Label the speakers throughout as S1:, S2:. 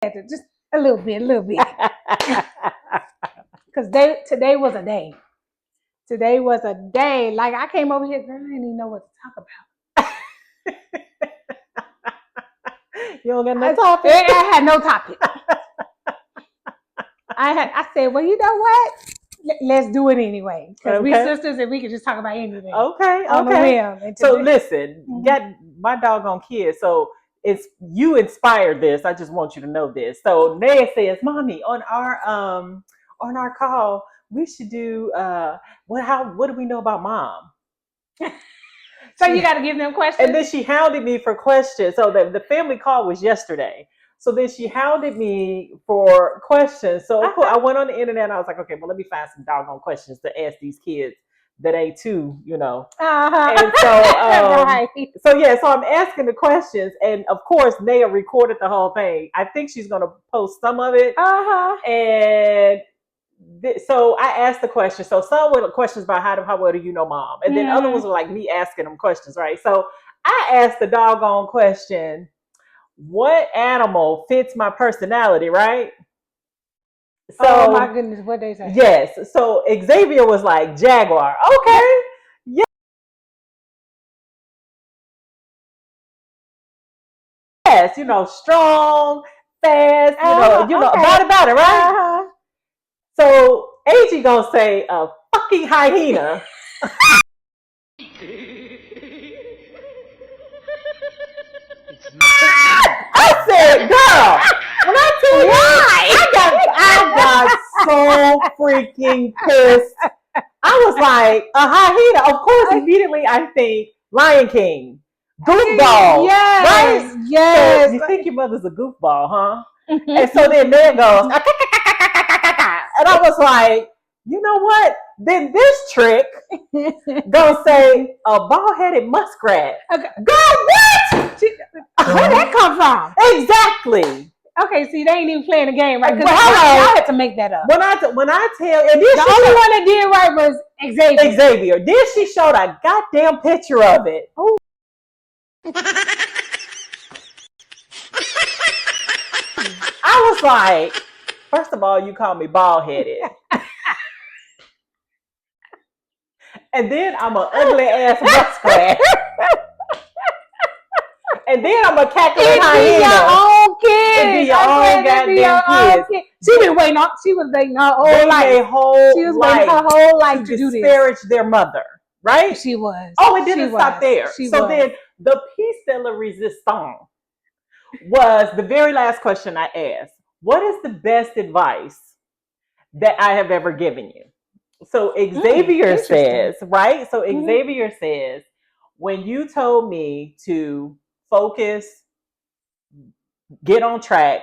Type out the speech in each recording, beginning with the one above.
S1: Just a little bit. Because today was a day. Today was a day. Like I came over here, girl, I didn't even know what to talk
S2: about. You don't got no topic?
S1: I had no topic. I said, well, you know what? Let's do it anyway. Because we sisters and we can just talk about anything.
S2: Okay.
S1: On the whim.
S2: So listen, get my doggone kids. So it's you inspired this. I just want you to know this. So Naya says, Mommy, on our call, we should do what do we know about Mom?
S1: So you got to give them questions.
S2: And then she hounded me for questions. So the family call was yesterday. So then she hounded me for questions. So of course, I went on the internet and I was like, okay, well, let me find some doggone questions to ask these kids that ain't too, And so, so I'm asking the questions. And of course, Naya recorded the whole thing. I think she's going to post some of it. And so I asked the question. So some were questions about how well do you know Mom? And then other ones were like me asking them questions, right? So I asked the doggone question, what animal fits my personality, right? So,
S1: oh my goodness, what they say?
S2: Yes. So Xavier was like jaguar. Okay. Yes, strong, fast, about it, right? So AG gonna say a fucking hyena. I said, girl, when I tell you, I got so freaking pissed. I was like, a hyena. Of course, immediately I think Lion King, goofball, right?
S1: Yes.
S2: So you think your mother's a goofball, huh? And so then there goes, and I was like, you know what? Then this trick gonna say a bald-headed muskrat.
S1: Okay.
S2: Girl, what?
S1: Where'd that come from?
S2: Exactly.
S1: Okay, see, they ain't even playing the game right. Because y'all had to make that up.
S2: When I tell, and
S1: the only one that did right was Xavier.
S2: Then she showed a goddamn picture of it. Oh. I was like, first of all, you call me bald-headed. And then I'm an ugly ass muskrat. And then I'm a cackling hyena.
S1: Your own kid.
S2: Be your own goddamn kid.
S1: She was waiting her whole life. She was waiting her whole life to do this.
S2: Disparage their mother, right?
S1: She was.
S2: Oh, it didn't stop there. Then the piece de la resistance was the very last question I asked. What is the best advice that I have ever given you? So Xavier says, right? So Xavier says, when you told me to focus, get on track,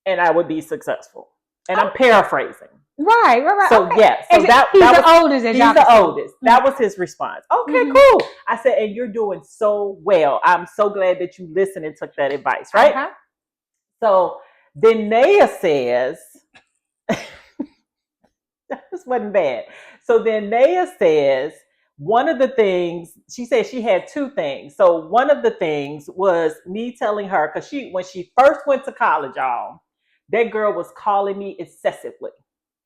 S2: and I would be successful. And I'm paraphrasing.
S1: Right.
S2: So yes, so
S1: he's the oldest. He's
S2: the oldest. That was his response. Okay, cool. I said, and you're doing so well. I'm so glad that you listened and took that advice, right? So then Naya says, this wasn't bad. So then Naya says, one of the things, she said she had two things. So one of the things was me telling her, because when she first went to college, y'all, that girl was calling me excessively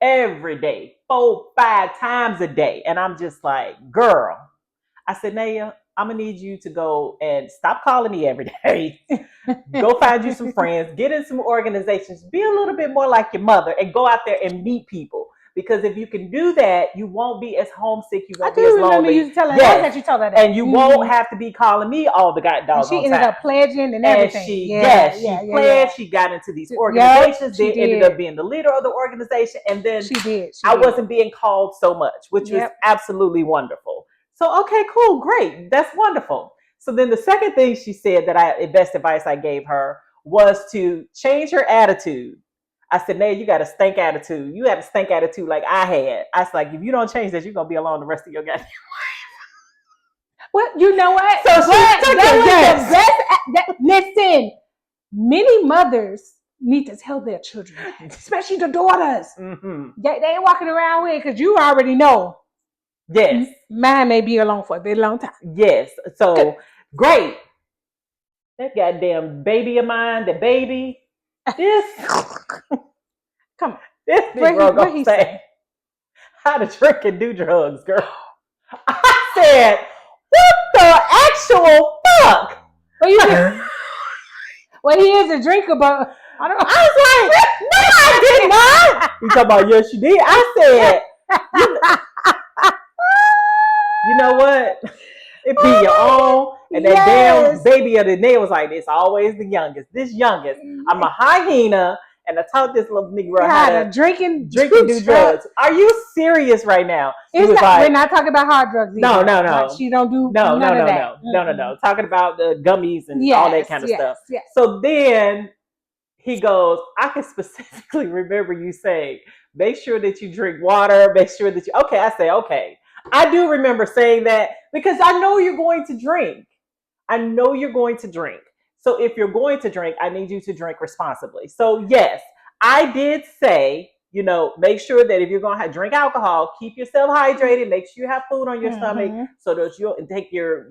S2: every day, 4-5 times a day. And I'm just like, girl, I said, Naya, I'm going to need you to go and stop calling me every day. Go find you some friends, get in some organizations, be a little bit more like your mother, and go out there and meet people. Because if you can do that, you won't be as homesick. You won't be as lonely. I do remember you telling her that. You told her that. And you won't have to be calling me all the goddamn time.
S1: She ended up pledging and everything.
S2: And she pledged. She got into these organizations. They ended up being the leader of the organization. And then I wasn't being called so much, which was absolutely wonderful. So, okay, cool, great. That's wonderful. So then the second thing she said the best advice I gave her was to change her attitude. I said, Naya, you got a stank attitude. You had a stank attitude like I had. I was like, if you don't change this, you're going to be alone the rest of your goddamn life.
S1: Well, you know what?
S2: So
S1: listen, many mothers need to tell their children, especially the daughters. They ain't walking around with, because you already know.
S2: Yes.
S1: Mine may be alone for a very long time.
S2: Yes. So, great. That goddamn baby of mine, the baby, This,
S1: Come on.
S2: this Negro
S1: What
S2: gonna
S1: he
S2: say, how to drink and do drugs, girl. I said, what the actual fuck?
S1: Well, well, he is a drinker, but I don't.
S2: I was like, no, I did not. He talking about, yes, you did. I said, you know what? It be your own. And that damn baby of the day was like, it's always the youngest. This youngest. I'm a hyena, and I taught this little Negro how to
S1: drink and
S2: do drugs. Are you serious right now?
S1: We're not talking about hard drugs either.
S2: No.
S1: Like, she don't do none of that.
S2: No. Talking about the gummies and all that kind of stuff.
S1: Yes.
S2: So then he goes, I can specifically remember you saying, make sure that you drink water, make sure that you, okay, I say, okay. I do remember saying that because I know you're going to drink. So if you're going to drink, I need you to drink responsibly. So yes, I did say, make sure that if you're going to drink alcohol, keep yourself hydrated, make sure you have food on your stomach so that you'll take your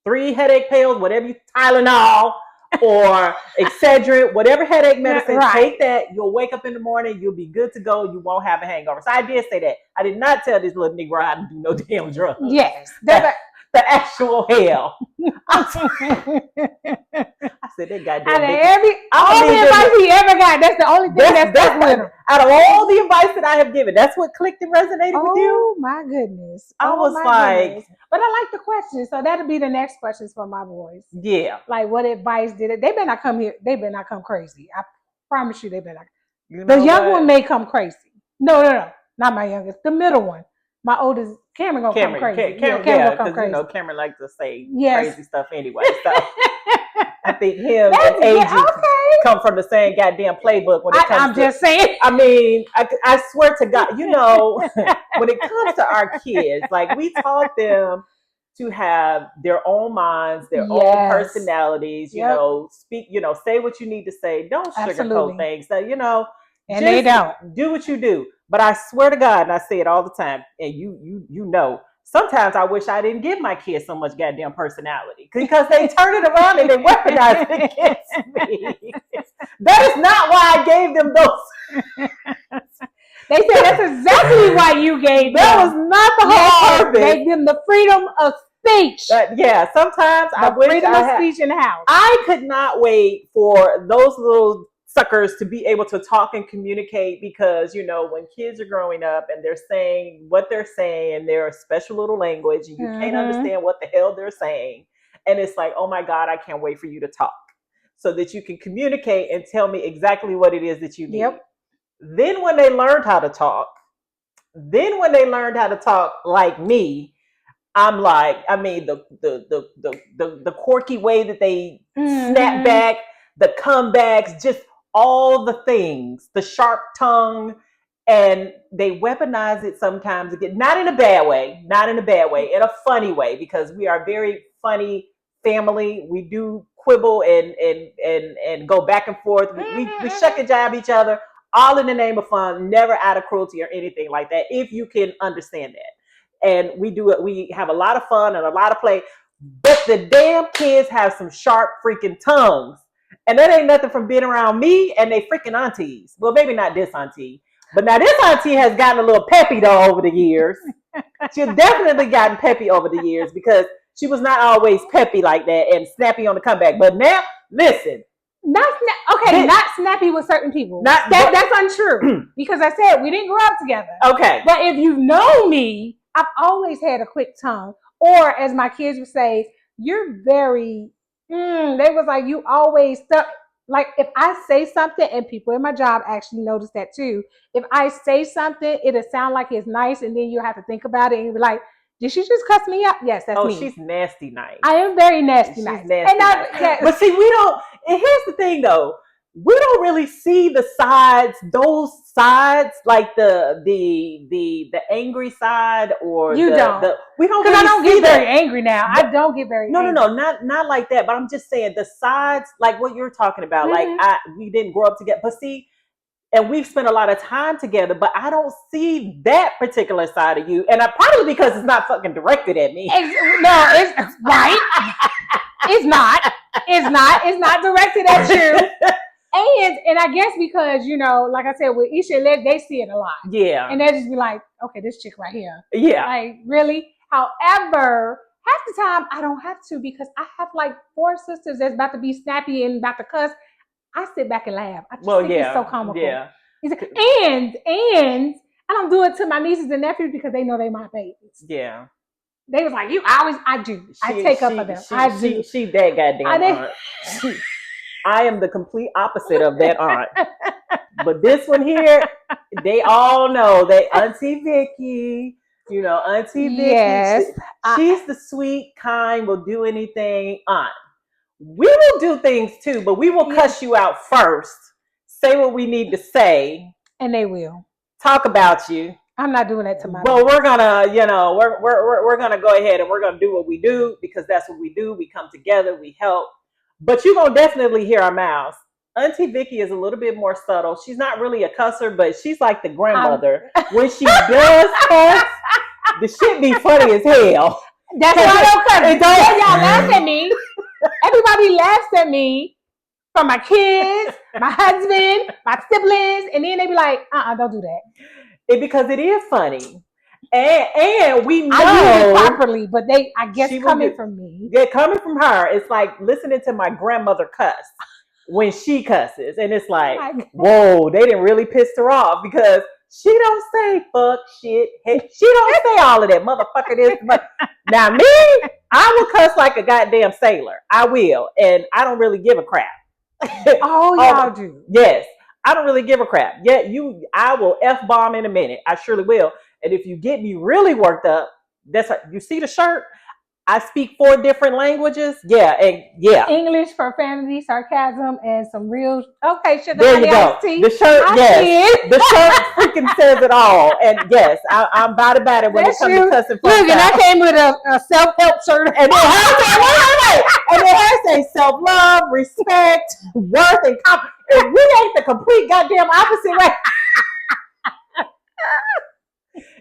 S2: 3 headache pills, whatever Tylenol or Excedrin, whatever headache medicine, take that. You'll wake up in the morning, you'll be good to go, you won't have a hangover. So I did say that. I did not tell this little Negro how to do no damn drugs.
S1: Yes.
S2: The actual hell. I said that goddamn
S1: all the advice he ever got, that's the only thing that's stuck with him.
S2: Out of all the advice that I have given, that's what clicked and resonated with you?
S1: Oh my goodness.
S2: I was like...
S1: Goodness. But I like the question, so that'll be the next questions for my boys.
S2: Yeah.
S1: Like, what advice did it? They better not come here. They better not come crazy. I promise you they better not. The young one may come crazy. No. Not my youngest. The middle one. My oldest, Cameron gonna come crazy.
S2: Cameron gonna come crazy. Cameron likes to say crazy stuff anyway. So I think him and AG come from the same goddamn playbook when it comes
S1: I'm just saying.
S2: I mean, I swear to God, when it comes to our kids, like we taught them to have their own minds, their own personalities, speak, say what you need to say. Don't sugarcoat things. So,
S1: and they don't.
S2: Do what you do. But I swear to God, and I say it all the time, and you know, sometimes I wish I didn't give my kids so much goddamn personality because they turn it around and they weaponize it against me. That is not why I gave them those.
S1: They said that's exactly why you gave them.
S2: That was not the whole purpose.
S1: Gave them the freedom of speech.
S2: Sometimes I wish
S1: freedom of speech in the house.
S2: I could not wait for those little suckers to be able to talk and communicate because, when kids are growing up and they're saying what they're saying, they're a special little language and you can't understand what the hell they're saying. And it's like, oh my God, I can't wait for you to talk so that you can communicate and tell me exactly what it is that you need. Yep. Then when they learned how to talk like me, I'm like, I mean, the quirky way that they snap back, the comebacks, just all the things, the sharp tongue, and they weaponize it sometimes again, not in a bad way, in a funny way, because we are a very funny family. We do quibble and go back and forth. We shuck and jive each other, all in the name of fun, never out of cruelty or anything like that, if you can understand that. And we do it. We have a lot of fun and a lot of play, but the damn kids have some sharp freaking tongues. And that ain't nothing from being around me and they freaking aunties. Well, maybe not this auntie, but now this auntie has gotten a little peppy though over the years. She's definitely gotten peppy over the years because she was not always peppy like that and snappy on the comeback. But now, listen.
S1: Not snappy with certain people. That's untrue because I said we didn't grow up together.
S2: Okay.
S1: But if you've known me, I've always had a quick tongue. Or as my kids would say, you're very... they was like, you always stuck. Like if I say something, and people in my job actually notice that too. If I say something, it'll sound like it's nice, and then you have to think about it and be like, did she just cuss me up? Yes, that's me. Oh,
S2: she's nasty nice.
S1: I am very nasty nice.
S2: But see, we don't. And here's the thing, though. We don't really see those sides, like the angry side, or we don't. Because
S1: I don't get very angry now. I don't get very angry.
S2: No, not like that. But I'm just saying the sides, like what you're talking about. Like we didn't grow up together, but see, and we've spent a lot of time together. But I don't see that particular side of you, and probably because it's not fucking directed at me.
S1: It's right. It's not directed at you. And I guess because, like I said, with Isha and Les, they see it a lot.
S2: Yeah.
S1: And they just be like, okay, this chick right here.
S2: Yeah.
S1: Like, really? However, half the time I don't have to because I have like 4 sisters that's about to be snappy and about to cuss. I sit back and laugh. I just think it's so comical.
S2: Yeah.
S1: And I don't do it to my nieces and nephews because they know they my babies.
S2: Yeah.
S1: They was like, I do. I take up for them. I do.
S2: She that goddamn aunt. I am the complete opposite of that aunt. But this one here, they all know that Auntie Vicki, Auntie Vicki,
S1: yes.
S2: she's the sweet, kind, will do anything aunt. We will do things too, but we will cuss you out first, say what we need to say.
S1: And they will.
S2: Talk about you.
S1: I'm not doing that to my
S2: Well, we're gonna, we're gonna go ahead and we're gonna do what we do because that's what we do. We come together, we help. But you're gonna definitely hear our mouths. Auntie Vicki is a little bit more subtle. She's not really a cusser, but she's like the grandmother. When she does cuss, the shit be funny as hell.
S1: That's why I don't cuss. Y'all laugh at me. Everybody laughs at me. From my kids, my husband, my siblings, and then they be like, don't do that.
S2: Because it is funny. And we know
S1: I use it properly, but I guess coming from me.
S2: Yeah, coming from her, it's like listening to my grandmother cuss when she cusses. And it's like, whoa, they didn't really piss her off because she don't say fuck, shit, hey, she don't say all of that motherfucker this. But now me, I will cuss like a goddamn sailor. I will. And I don't really give a crap.
S1: Oh, y'all do.
S2: Yes. I don't really give a crap. Yeah, I will F-bomb in a minute. I surely will. And if you get me really worked up, you see the shirt? I speak 4 different languages. Yeah, and yeah.
S1: English, profanity, sarcasm, and some real sugar.
S2: There you go. The shirt, yes. The shirt freaking says it all. And yes, I'm about it when it comes to cussing.
S1: Look, and I came with a self-help shirt.
S2: And then her say self-love, respect, worth, and confidence. If we ain't the complete goddamn opposite way.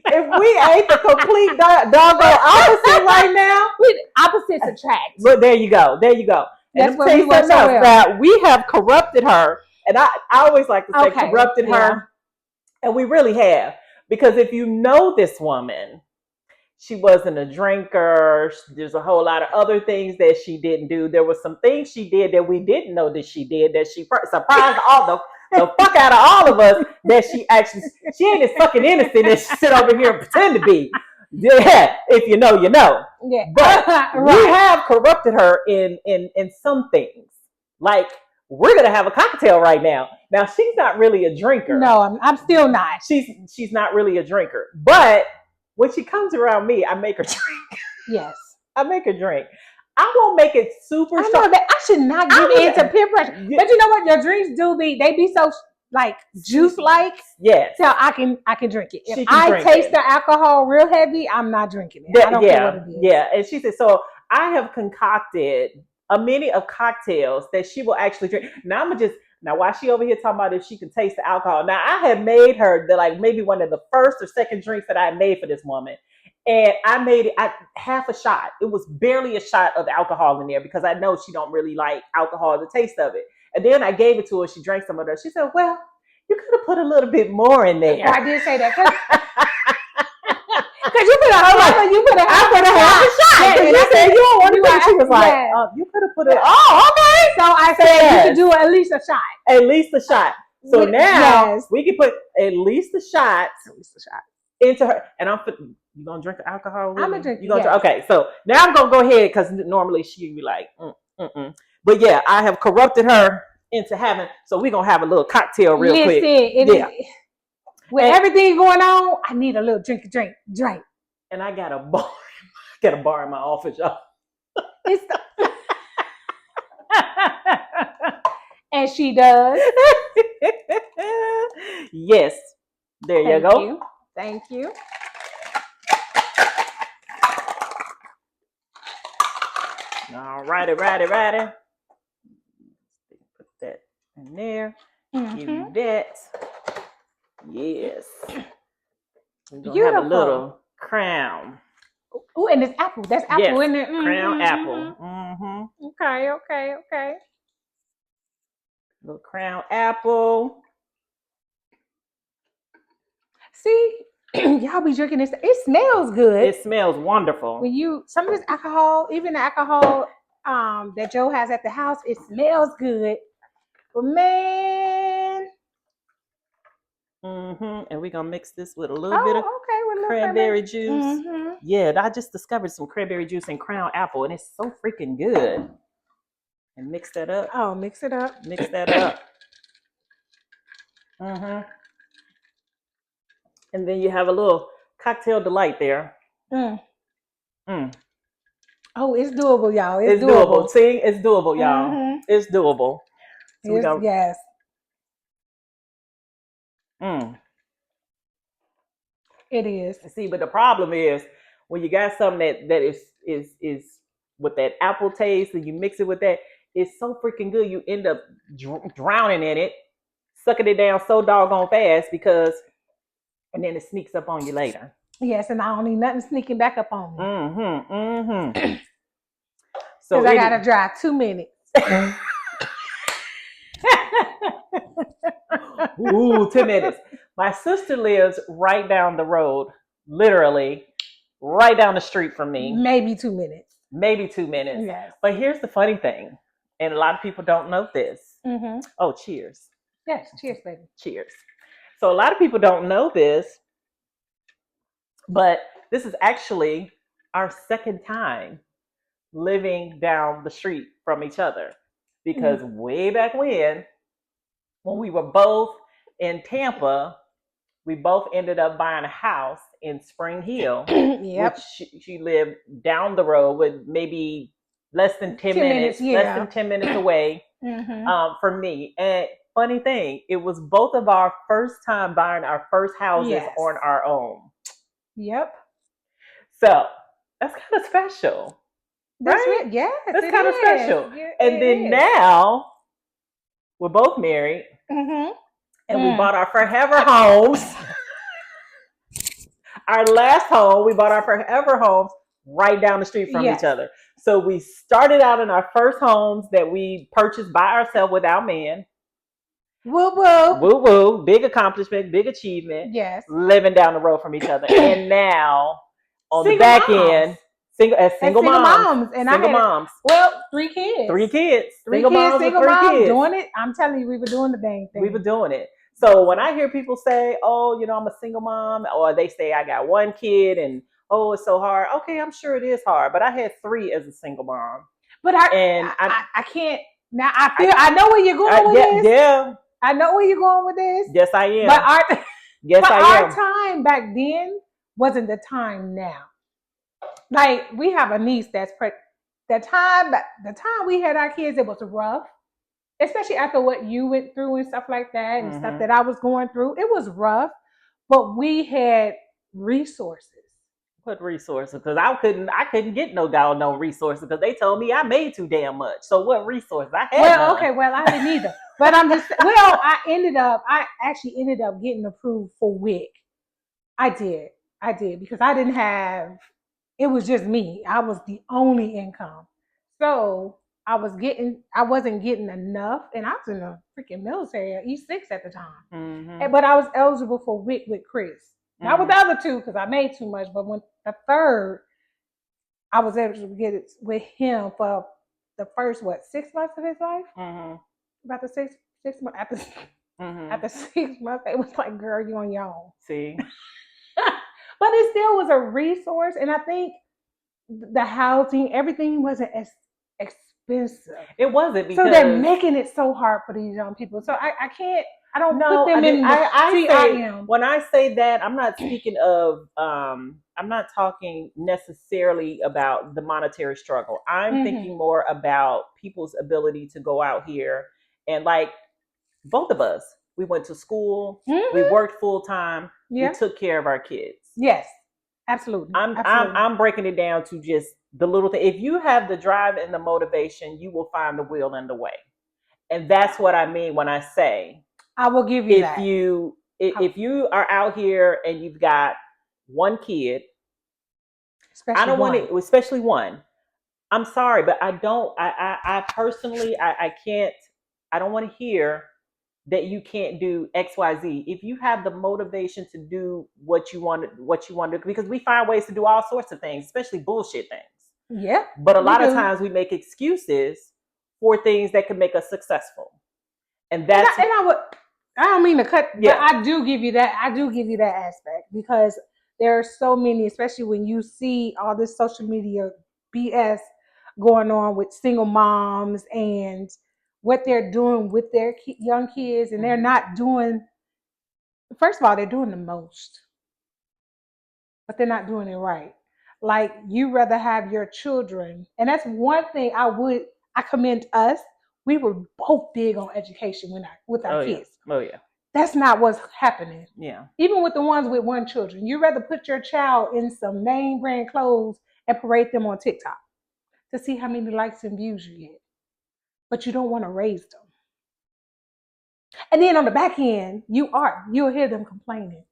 S2: If we ain't the complete doggone opposite right now,
S1: opposites attract.
S2: But there you go.
S1: That's what we want.
S2: That we have corrupted her, and I always like to say corrupted her, and we really have, because if you know this woman, she wasn't a drinker. There's a whole lot of other things that she didn't do. There were some things she did that we didn't know that she did that she surprised all the fuck out of all of us that she ain't as fucking innocent as she sit over here and pretend to be. Yeah, if you know, you know.
S1: Yeah.
S2: But we have corrupted her in some things. Like, we're gonna have a cocktail right now. Now she's not really a drinker.
S1: No, I'm still not.
S2: She's not really a drinker. But when she comes around me, I make her drink.
S1: Yes.
S2: I make her drink. I won't make it super strong.
S1: I should not give into peer pressure. Yeah. But you know what? Your drinks they be so like juice like.
S2: Yes.
S1: So I can drink it. If I taste the alcohol real heavy, I'm not drinking it. I don't care what it is.
S2: Yeah. And she said, so I have concocted a many of cocktails that she will actually drink. Now while she over here talking about if she can taste the alcohol. Now I had made her maybe one of the first or second drinks that I made for this woman. And I made it half a shot. It was barely a shot of alcohol in there because I know she don't really like alcohol, the taste of it. And then I gave it to her. She drank some of it. She said, well, you could have put a little bit more in there.
S1: I did say that. Because you put a half a shot.
S2: And you said you don't want to drink. She was like, you could have put it. Oh, okay.
S1: So I said you could do at least a shot.
S2: At least a shot. So now we can put at least a shot. Into her, and you gonna drink the alcohol?
S1: I'm gonna drink.
S2: Okay, so now I'm gonna go ahead because normally she'd be like, but yeah, I have corrupted her into having. So we're gonna have a little cocktail real quick.
S1: With everything going on, I need a little drink.
S2: And I got a bar in my office, y'all.
S1: And she does.
S2: Yes, there you go.
S1: Thank you.
S2: All righty. Put that in there. Mm-hmm. Give you that. Yes. We're gonna have a little crown.
S1: Oh, and it's apple. That's apple in there.
S2: Crown apple. Mm-hmm.
S1: Okay.
S2: Little crown apple.
S1: See, y'all be drinking this. It smells good.
S2: It smells wonderful.
S1: When you some of this alcohol, even the alcohol that Joe has at the house, it smells good. But man,
S2: And we're gonna mix this with a little bit of
S1: with
S2: cranberry juice. Yeah, I just discovered some cranberry juice and crown apple, and it's so freaking good. And mix that up.
S1: Oh, mix it up.
S2: Mix that up. And then you have a little cocktail delight there.
S1: Oh, it's doable, y'all.
S2: It's doable. See, it's doable, y'all. It's doable. So
S1: yes. It is.
S2: See, but the problem is when you got something that is with that apple taste and you mix it with that, it's so freaking good. You end up drowning in it, sucking it down so doggone fast and then it sneaks up on you later.
S1: Yes, and I don't need nothing sneaking back up on me.
S2: So
S1: I gotta drive 2 minutes.
S2: Ooh, 2 minutes. My sister lives right down the road, literally right down the street from me.
S1: Maybe 2 minutes.
S2: Maybe 2 minutes.
S1: Yes.
S2: But here's the funny thing, and a lot of people don't know this. Oh, cheers.
S1: Yes, cheers, baby.
S2: Cheers. So a lot of people don't know this, but this is actually our second time living down the street from each other. Because way back when we were both in Tampa, we both ended up buying a house in Spring Hill, which she lived down the road with maybe less than 10 minutes, less than 10 minutes away from me. And funny thing, it was both of our first time buying our first houses on our own.
S1: Yep.
S2: So that's kind of special. Right?
S1: Yes.
S2: That's kind of special. And then now we're both married. And we bought our forever homes. Our last home, we bought our forever homes right down the street from each other. So we started out in our first homes that we purchased by ourselves without man.
S1: Woo woo.
S2: Woo woo. Big accomplishment, big achievement.
S1: Yes.
S2: Living down the road from each other. And now on the back end, single moms.
S1: And
S2: single moms.
S1: Well, 3 kids.
S2: 3 kids.
S1: Single moms doing it. I'm telling you, we were doing the dang thing.
S2: We were doing it. So when I hear people say, oh, I'm a single mom, or they say I got 1 kid and, oh, it's so hard. Okay, I'm sure it is hard, but I had 3 as a single mom.
S1: But I can't. Now I know where you're going with this.
S2: Yeah.
S1: I know where you're going with this.
S2: Yes, I am.
S1: But
S2: I am.
S1: Our time back then wasn't the time now. Like, we have a niece that's the time we had our kids, it was rough. Especially after what you went through and stuff like that and stuff that I was going through. It was rough, but we had resources.
S2: What resources? Because I couldn't get no resources because they told me I made too damn much. So what resources? I had none.
S1: Okay, I didn't either. But I'm just I actually ended up getting approved for WIC. I did because I didn't have, it was just me. I was the only income. So I wasn't getting enough, and I was in the freaking military at E6 at the time. But I was eligible for WIC with Chris. Not with the other 2 because I made too much, but when the third, I was able to get it with him for the first 6 months of his life. About the 6 months after 6 months, it was like, girl, you on your own.
S2: See,
S1: but it still was a resource, and I think the housing, everything wasn't as expensive.
S2: It wasn't because
S1: so they're making it so hard for these young people. So I can't. I don't put them in.
S2: When I say that, I'm not speaking of. I'm not talking necessarily about the monetary struggle. I'm thinking more about people's ability to go out here and, like, both of us. We went to school. We worked full time. We took care of our kids.
S1: Yes, absolutely.
S2: I'm breaking it down to just the little thing. If you have the drive and the motivation, you will find the will and the way. And that's what I mean when I say,
S1: I will give you that.
S2: If you are out here and you've got 1 kid, especially one. I'm sorry, but I don't. I personally, I can't I don't want to hear that you can't do XYZ. If you have the motivation to do what you want to do, because we find ways to do all sorts of things, especially bullshit things.
S1: Yeah.
S2: But a
S1: we
S2: lot of
S1: do.
S2: times we make excuses for things that could make us successful. And
S1: And
S2: that's
S1: I don't mean to cut,
S2: Yeah.
S1: but I do give you that. I do give you that aspect because there are so many, especially when you see all this social media BS going on with single moms and what they're doing with their young kids, and they're not doing. First of all, they're doing the most, but they're not doing it right. Like you rather have your children, and that's one thing I commend us. We were both big on education with our
S2: Oh yeah.
S1: kids.
S2: Oh yeah.
S1: That's not what's happening.
S2: Yeah.
S1: Even with the ones with one children, you rather put your child in some name brand clothes and parade them on TikTok to see how many likes and views you get. But you don't want to raise them. And then on the back end, you'll hear them complaining.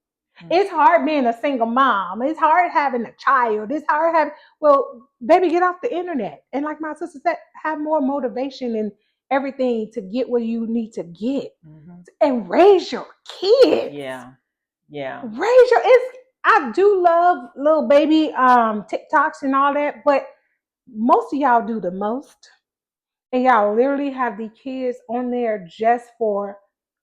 S1: It's hard being a single mom. It's hard having a child. It's hard having, well, baby, get off the internet. And like my sister said, have more motivation and everything to get where you need to get and raise your kids.
S2: Yeah. Yeah.
S1: I do love little baby TikToks and all that, but most of y'all do the most. And y'all literally have the kids on there just for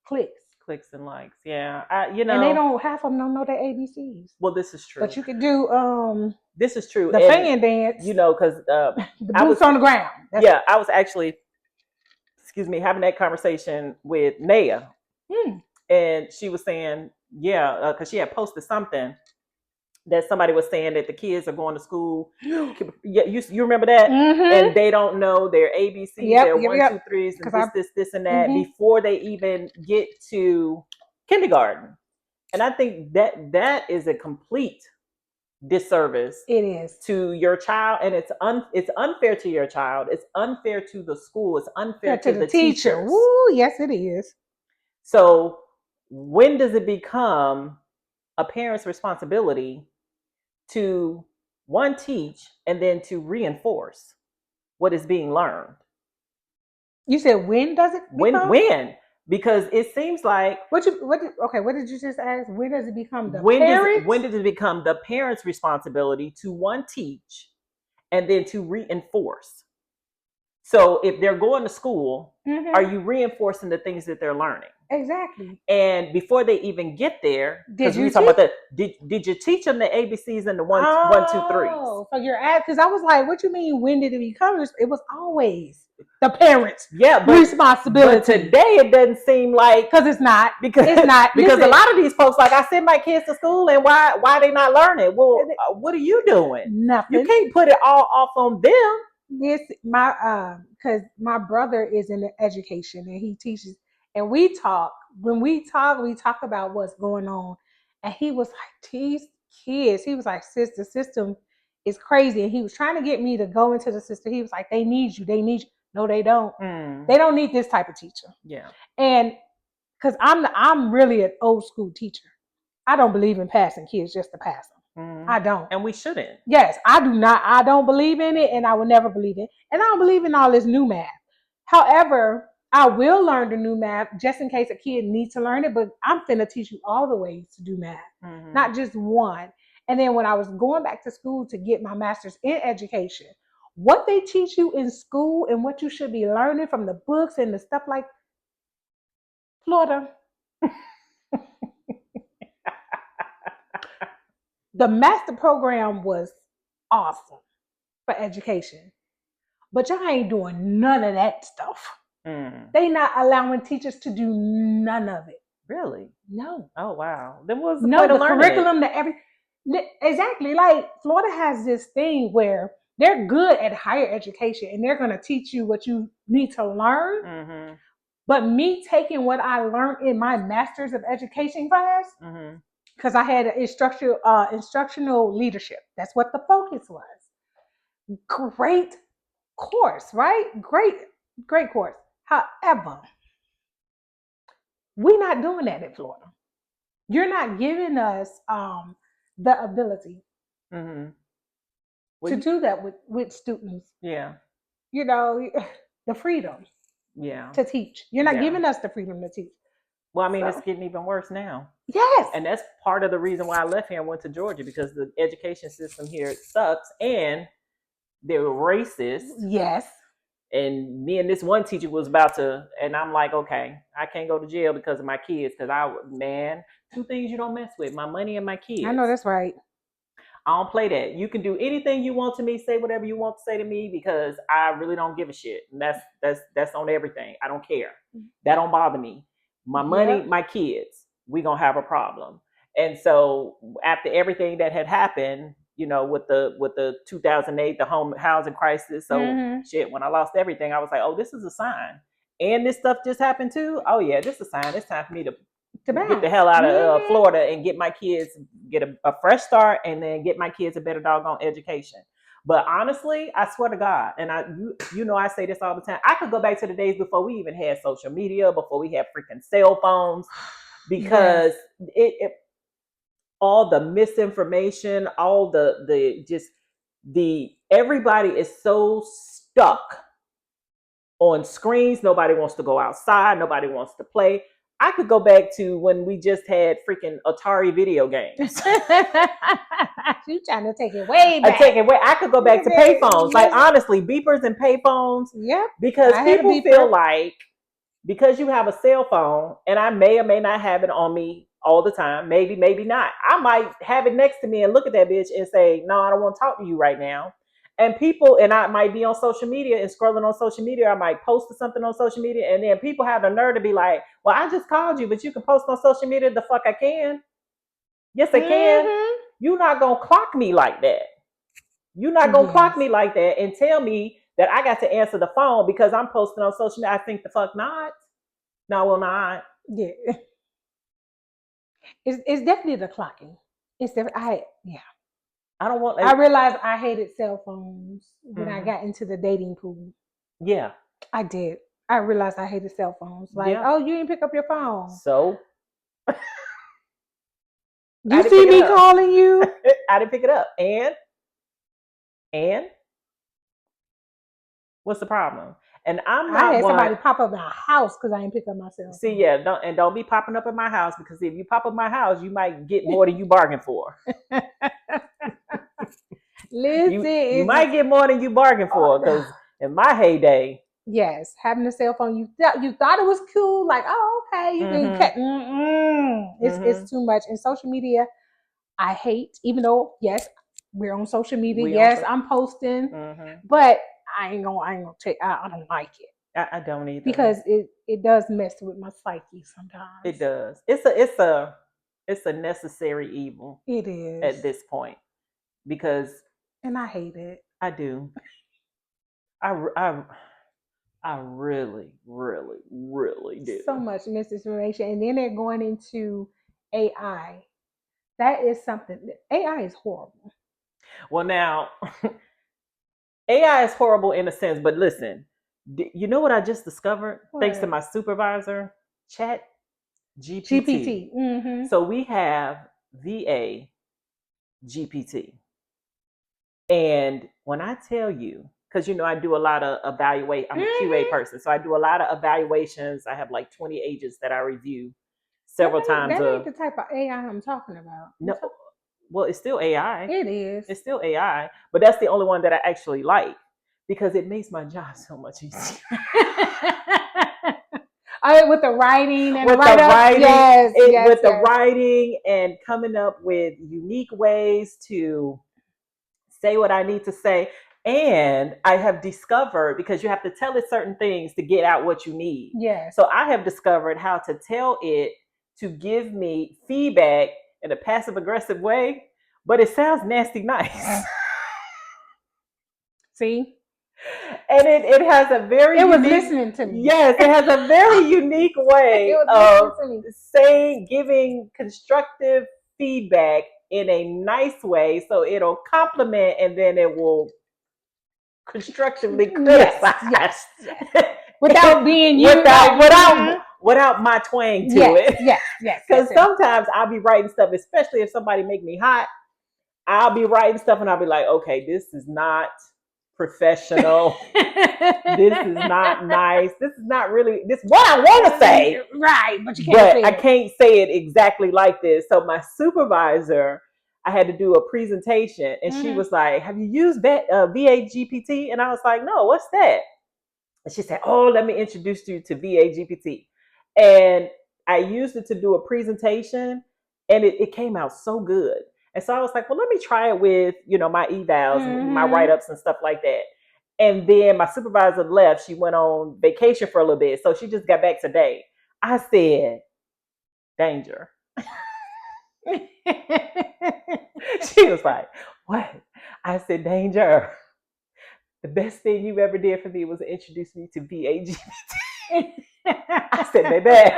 S1: clicks.
S2: Clicks and likes. Yeah.
S1: And they don't, half of them don't know their ABCs.
S2: Well, this is true.
S1: But you could do
S2: this is true.
S1: The fan dance.
S2: Because
S1: the boots on the ground.
S2: I was actually, having that conversation with Naya. And she was saying, because she had posted something that somebody was saying that the kids are going to school. Yeah, you remember that? And they don't know their ABCs, their 1, 2, 3s, and this, and that before they even get to kindergarten. And I think that is a complete disservice.
S1: It is
S2: to your child, and it's unfair to your child. It's unfair to the school. It's unfair to the
S1: teacher.
S2: teachers.
S1: Woo, yes, it is.
S2: So when does it become a parent's responsibility to teach and then to reinforce what is being learned?
S1: You said when does it become?
S2: When? Because it seems like
S1: what did you just ask? When does it become the parents?
S2: When does it become the parent's responsibility to teach and then to reinforce? So if they're going to school, are you reinforcing the things that they're learning?
S1: Exactly.
S2: And before they even get there,
S1: did you
S2: teach them the ABCs and the 1, 2, 3s?
S1: Oh, so you're because I was like, what you mean? When did it become? It was always the parents' responsibility.
S2: But today it doesn't seem like,
S1: because it's not.
S2: Because it's not. Because a lot of these folks, like, I send my kids to school, and why they not learning? Well, what are you doing?
S1: Nothing.
S2: You can't put it all off on them.
S1: Because my brother is in education and he teaches, and when we talk about what's going on, and he was like, these kids, he was like, sis, the system is crazy, and he was trying to get me to go into the system. He was like, they need you. No, they don't. They don't need this type of teacher.
S2: Yeah.
S1: And because I'm really an old school teacher. I don't believe in passing kids just to pass them. I don't.
S2: And we shouldn't.
S1: Yes, I do not. I don't believe in it, and I will never believe it. And I don't believe in all this new math. However, I will learn the new math just in case a kid needs to learn it, but I'm finna teach you all the ways to do math, not just one. And then when I was going back to school to get my master's in education, what they teach you in school and what you should be learning from the books and the stuff like Florida. The master program was awesome for education, but y'all ain't doing none of that stuff. They not allowing teachers to do none of it.
S2: Really?
S1: No.
S2: Oh wow. Then what was the point of learning
S1: curriculum exactly. Like Florida has this thing where they're good at higher education and they're going to teach you what you need to learn. But me taking what I learned in my master's of education class, because I had instructional leadership. That's what the focus was. Great course, right? Great course. However, we're not doing that in Florida. You're not giving us the ability to do that with students.
S2: Yeah.
S1: You know, the freedom.
S2: Yeah.
S1: to teach. You're not
S2: Yeah.
S1: giving us the freedom to teach.
S2: Well, I mean, it's
S1: So,
S2: getting even worse now.
S1: yes.
S2: And that's part of the reason why I left here and went to Georgia, because the education system here sucks and they're racist.
S1: Yes.
S2: And me and this one teacher was about to, and I'm like, okay, I can't go to jail because of my kids. Because man, two things you don't mess with: my money and my kids.
S1: I know that's right.
S2: I don't play that. You can do anything you want to me, say whatever you want to say to me, because I really don't give a shit. And that's on everything. I don't care. That don't bother me. My money, my kids, we gonna have a problem. And so after everything that had happened, with the 2008, the home housing crisis. So shit, when I lost everything, I was like, oh, this is a sign. And this stuff just happened too. Oh yeah, this is a sign. It's time for me to get the hell out of Florida and get my kids, get a fresh start, and then get my kids a better doggone education. But honestly, I swear to God, and I say this all the time, I could go back to the days before we even had social media, before we had freaking cell phones, because it all the misinformation, all the everybody is so stuck on screens. Nobody wants to go outside. Nobody wants to play. I could go back to when we just had freaking Atari video games.
S1: You trying to take it way back.
S2: I could go back to payphones. Like, honestly, beepers and payphones.
S1: Yep.
S2: Because people feel like, because you have a cell phone, and I may or may not have it on me all the time, maybe not. I might have it next to me and look at that bitch and say, no, I don't want to talk to you right now. And I might be on social media and scrolling on social media. I might post something on social media, and then people have the nerve to be like, well, I just called you, but you can post on social media. The fuck I can. Yes, I can. You're not going to clock me like that. You're not going to clock me like that and tell me that I got to answer the phone because I'm posting on social media. I think the fuck not. No, I will not.
S1: Yeah. It's definitely the clocking. It's definitely,
S2: I don't want.
S1: I realized I hated cell phones when I got into the dating pool.
S2: Yeah,
S1: I did. I realized I hated cell phones. Like, oh, you didn't pick up your phone.
S2: So
S1: you see me calling you?
S2: I didn't pick it up. And what's the problem? And I
S1: had somebody pop up my house because I didn't pick up my cell phone.
S2: See, yeah, don't be popping up at my house, because if you pop up my house, you might get more than you bargained for.
S1: Listen,
S2: you might get more than you bargained for, because in my heyday,
S1: yes, having a cell phone, you thought it was cool, like, oh, okay, you can cut. It's too much. And social media, I hate, even though yes, we're on social media. Yes, I'm posting, but I ain't gonna take. I don't like it.
S2: I don't either,
S1: because it does mess with my psyche sometimes.
S2: It does. It's a necessary evil.
S1: It is
S2: at this point, because,
S1: and I hate it.
S2: I do. I really, really, really do.
S1: So much misinformation, and then they're going into AI. That is something. AI is horrible.
S2: Well, now, AI is horrible in a sense, but listen, you know what I just discovered? What? Thanks to my supervisor, Chat GPT. So we have VA GPT. And when I tell you, because I do a lot of evaluate, I'm a QA person, so I do a lot of evaluations. I have like 20 agents that I review several times.
S1: That ain't the type of AI I'm talking about.
S2: No, well, it's still AI.
S1: It is.
S2: It's still AI, but that's the only one that I actually like, because it makes my job so much easier.
S1: With the writing and with the writing,
S2: the writing and coming up with unique ways to say what I need to say. And I have discovered, because you have to tell it certain things to get out what you need.
S1: Yes.
S2: So I have discovered how to tell it to give me feedback in a passive aggressive way, but it sounds nasty nice.
S1: See?
S2: And it has a very
S1: was listening to me.
S2: Yes, it has a very unique way of giving constructive feedback in a nice way, so it'll compliment and then it will constructively criticize. Yes.
S1: Without being you,
S2: without my twang to it. Yes. Because sometimes I'll be writing stuff, especially if somebody make me hot. I'll be writing stuff and I'll be like, okay, this is not professional. This is not nice. This is not really, this is what I want to say.
S1: Right, but you can't say it.
S2: I can't say it exactly like this. So my supervisor, I had to do a presentation, and she was like, have you used VAGPT? And I was like, no, what's that? And she said, oh, let me introduce you to VAGPT. And I used it to do a presentation, and it came out so good. And so I was like, well, let me try it with, my evals, my write-ups and stuff like that. And then my supervisor left. She went on vacation for a little bit. So she just got back today. I said, danger. She was like, what? I said, danger. The best thing you ever did for me was introduce me to VAGPT. I said, baby.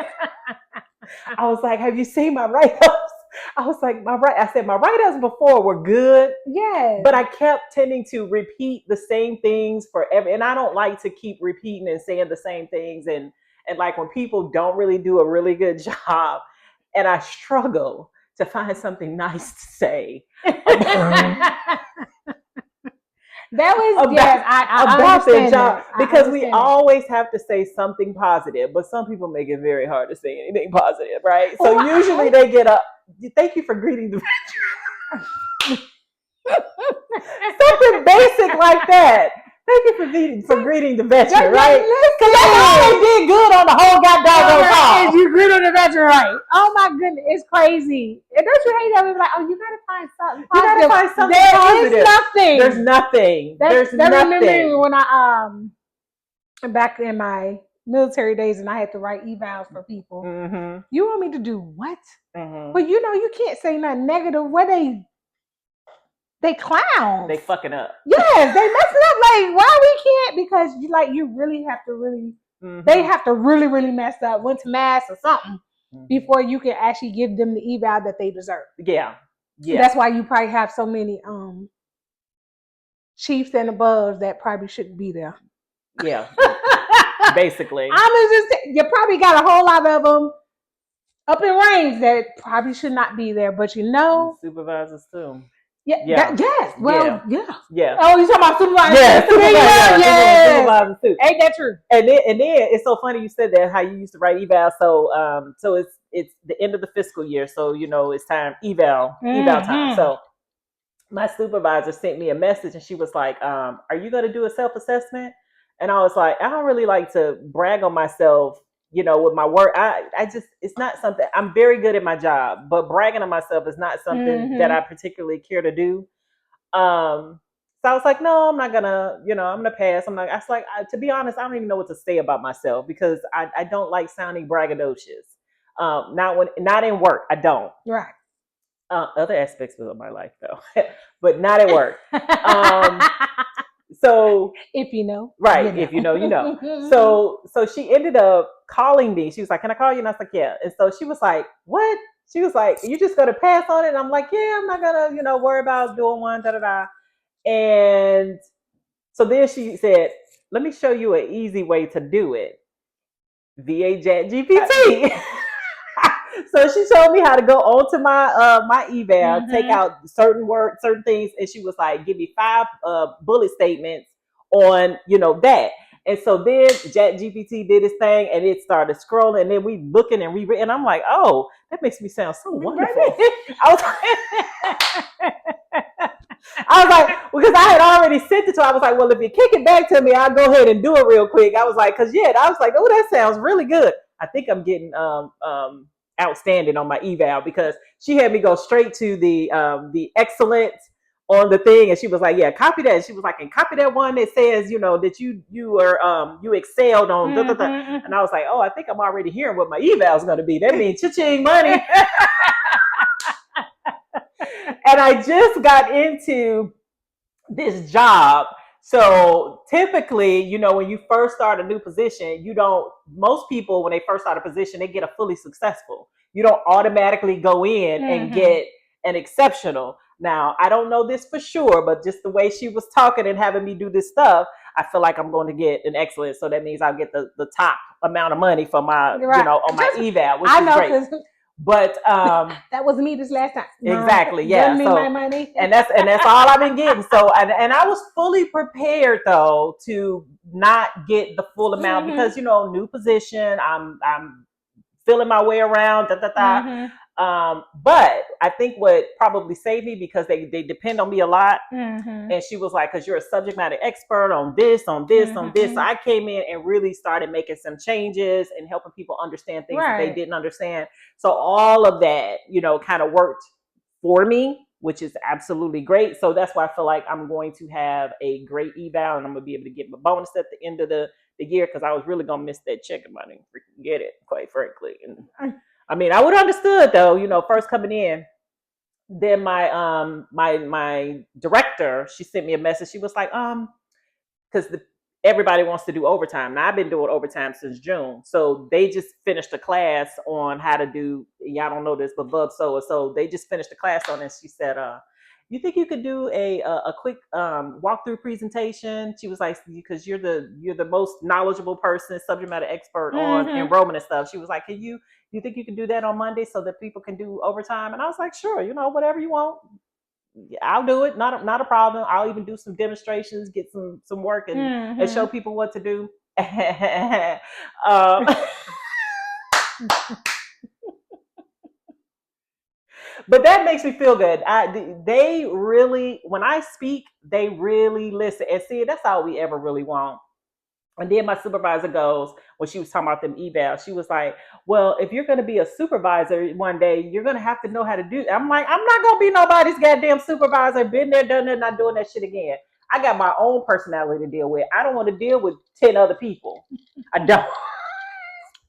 S2: I was like, have you seen my write-ups? I was like, my write-ups before were good.
S1: Yes.
S2: But I kept tending to repeat the same things forever. And I don't like to keep repeating and saying the same things. And like when people don't really do a really good job, and I struggle to find something nice to say.
S1: That was about
S2: their job, because we always have to say something positive, but some people make it very hard to say anything positive, right? So usually they get up. Thank you for greeting the veteran. Something basic like that. Thank you for greeting the veteran, right? Because that's all they did good on the whole goddamn call.
S1: You greet on the veteran, right? Oh my goodness, it's crazy. And don't you hate that? We're like, oh, you gotta find something positive.
S2: You gotta find something positive.
S1: There is nothing.
S2: There's nothing. There's nothing.
S1: I remember when I back in my military days, and I had to write evals for people.
S2: Mm-hmm.
S1: You want me to do what?
S2: Mm-hmm.
S1: Well, you can't say nothing negative. Where they clowns.
S2: They fucking up.
S1: Yes, they messing up. Like, why we can't? Because you really have to really. Mm-hmm. They have to really, really mess up, went to mass or something, before you can actually give them the eval that they deserve.
S2: Yeah.
S1: That's why you probably have so many chiefs and above that probably shouldn't be there.
S2: Yeah. Basically.
S1: You probably got a whole lot of them up in range that probably should not be there, but
S2: supervisors too.
S1: Yeah. Yes. Well, yeah.
S2: Oh,
S1: you talking about supervisors?
S2: Yes. Supervisors too.
S1: Ain't that true?
S2: And then it's so funny you said that, how you used to write eval. So it's the end of the fiscal year, so it's time eval time. So my supervisor sent me a message, and she was like, "Are you going to do a self-assessment?" And I was like, I don't really like to brag on myself, with my work. I just, it's not something, I'm very good at my job, but bragging on myself is not something that I particularly care to do. So I was like, no, I'm not gonna, I'm gonna pass. I was like, to be honest, I don't even know what to say about myself, because I don't like sounding braggadocious. Not in work, I don't.
S1: Right.
S2: Other aspects of my life though, but not at work. So
S1: if you know,
S2: right. If you know, you know. So she ended up calling me. She was like, can I call you? And I was like, yeah. And so she was like, what? She was like, you just gonna pass on it? And I'm like, yeah, I'm not gonna, worry about doing one, And so then she said, let me show you an easy way to do it. VAGPT. So she showed me how to go onto my eval, take out certain things, and she was like, give me 5 bullet statements on that. And so then ChatGPT did his thing, and it started scrolling, and then we looking and reread, and I'm like, oh, that makes me sound so wonderful. I was like, because I had already sent it to her. I was like, well, if you kick it back to me, I'll go ahead and do it real quick. I was like, I was like, oh, that sounds really good. I think I'm getting outstanding on my eval, because she had me go straight to the excellent on the thing, and she was like, yeah, copy that. She was like, and copy that one that says, that you excelled on and I was like, oh, I think I'm already hearing what my eval is going to be. That means cha-ching money. And I just got into this job. So typically, when you first start a new position, most people, when they first start a position, they get a fully successful. You don't automatically go in and get an exceptional. Now, I don't know this for sure, but just the way she was talking and having me do this stuff, I feel like I'm going to get an excellent. So that means I'll get the top amount of money for my, on my eval, which is great. But
S1: that was me this last time.
S2: exactly,
S1: Run
S2: yeah.
S1: me my money.
S2: And that's all I've been getting. So and I was fully prepared though to not get the full amount because new position. I'm feeling my way around. Da, da, da. But I think what probably saved me because they depend on me a lot. And she was like, because you're a subject matter expert on this, on this, on this. So I came in and really started making some changes and helping people understand things that they didn't understand. So all of that, kind of worked for me, which is absolutely great. So that's why I feel like I'm going to have a great eval and I'm going to be able to get my bonus at the end of the year because I was really going to miss that check if I didn't freaking get it, quite frankly. And I mean, I would have understood though, first coming in. Then my director, she sent me a message. She was like, because everybody wants to do overtime. Now I've been doing overtime since June, so they just finished a class on how to do. Y'all don't know this, but Bub so they just finished a class on it. She said, "You think you could do a quick walkthrough presentation?" She was like, "Because you're the most knowledgeable person, subject matter expert on enrollment and stuff." She was like, "Can you think you can do that on Monday so that people can do overtime?" And I was like, "Sure, whatever you want." I'll do it. Not a problem. I'll even do some demonstrations, get some work, and show people what to do. But that makes me feel good. They really, when I speak, they really listen. And see, that's all we ever really want. And then my supervisor goes, when she was talking about them evals, she was like, well, if you're going to be a supervisor one day, you're going to have to know how to do it. I'm like, I'm not going to be nobody's goddamn supervisor. Been there, done that, not doing that shit again. I got my own personality to deal with. I don't want to deal with 10 other people. I don't.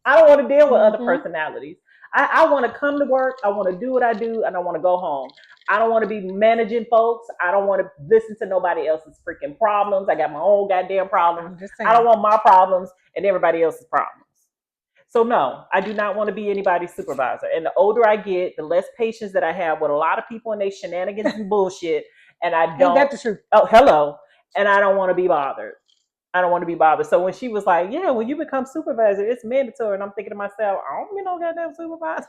S2: I don't want to deal with other personalities. I want to come to work. I want to do what I do, and I want to go home. I don't want to be managing folks. I don't want to listen to nobody else's freaking problems. I got my own goddamn problems. I don't want my problems and everybody else's problems. So no, I do not want to be anybody's supervisor. And the older I get, the less patience that I have with a lot of people and their shenanigans and bullshit. And I don't.
S1: Ain't that the truth?
S2: Oh, hello. And I don't want to be bothered. I don't want to be bothered. So when she was like, yeah, when you become supervisor, it's mandatory. And I'm thinking to myself, I don't be no goddamn supervisor.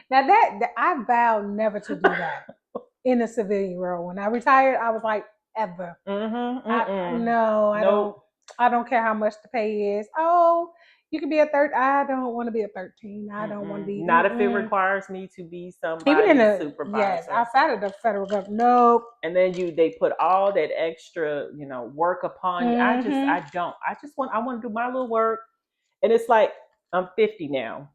S1: Now that I vowed never to do that in a civilian role. When I retired, I was like, ever. I don't care how much the pay is. Oh, you can be a third. I don't want to be a 13. I don't want to be.
S2: Not if it requires me to be somebody's
S1: even in
S2: supervisor.
S1: Yes, outside of the federal government. Nope.
S2: And then they put all that extra, work upon you. I want to do my little work. And it's like, I'm 50 now.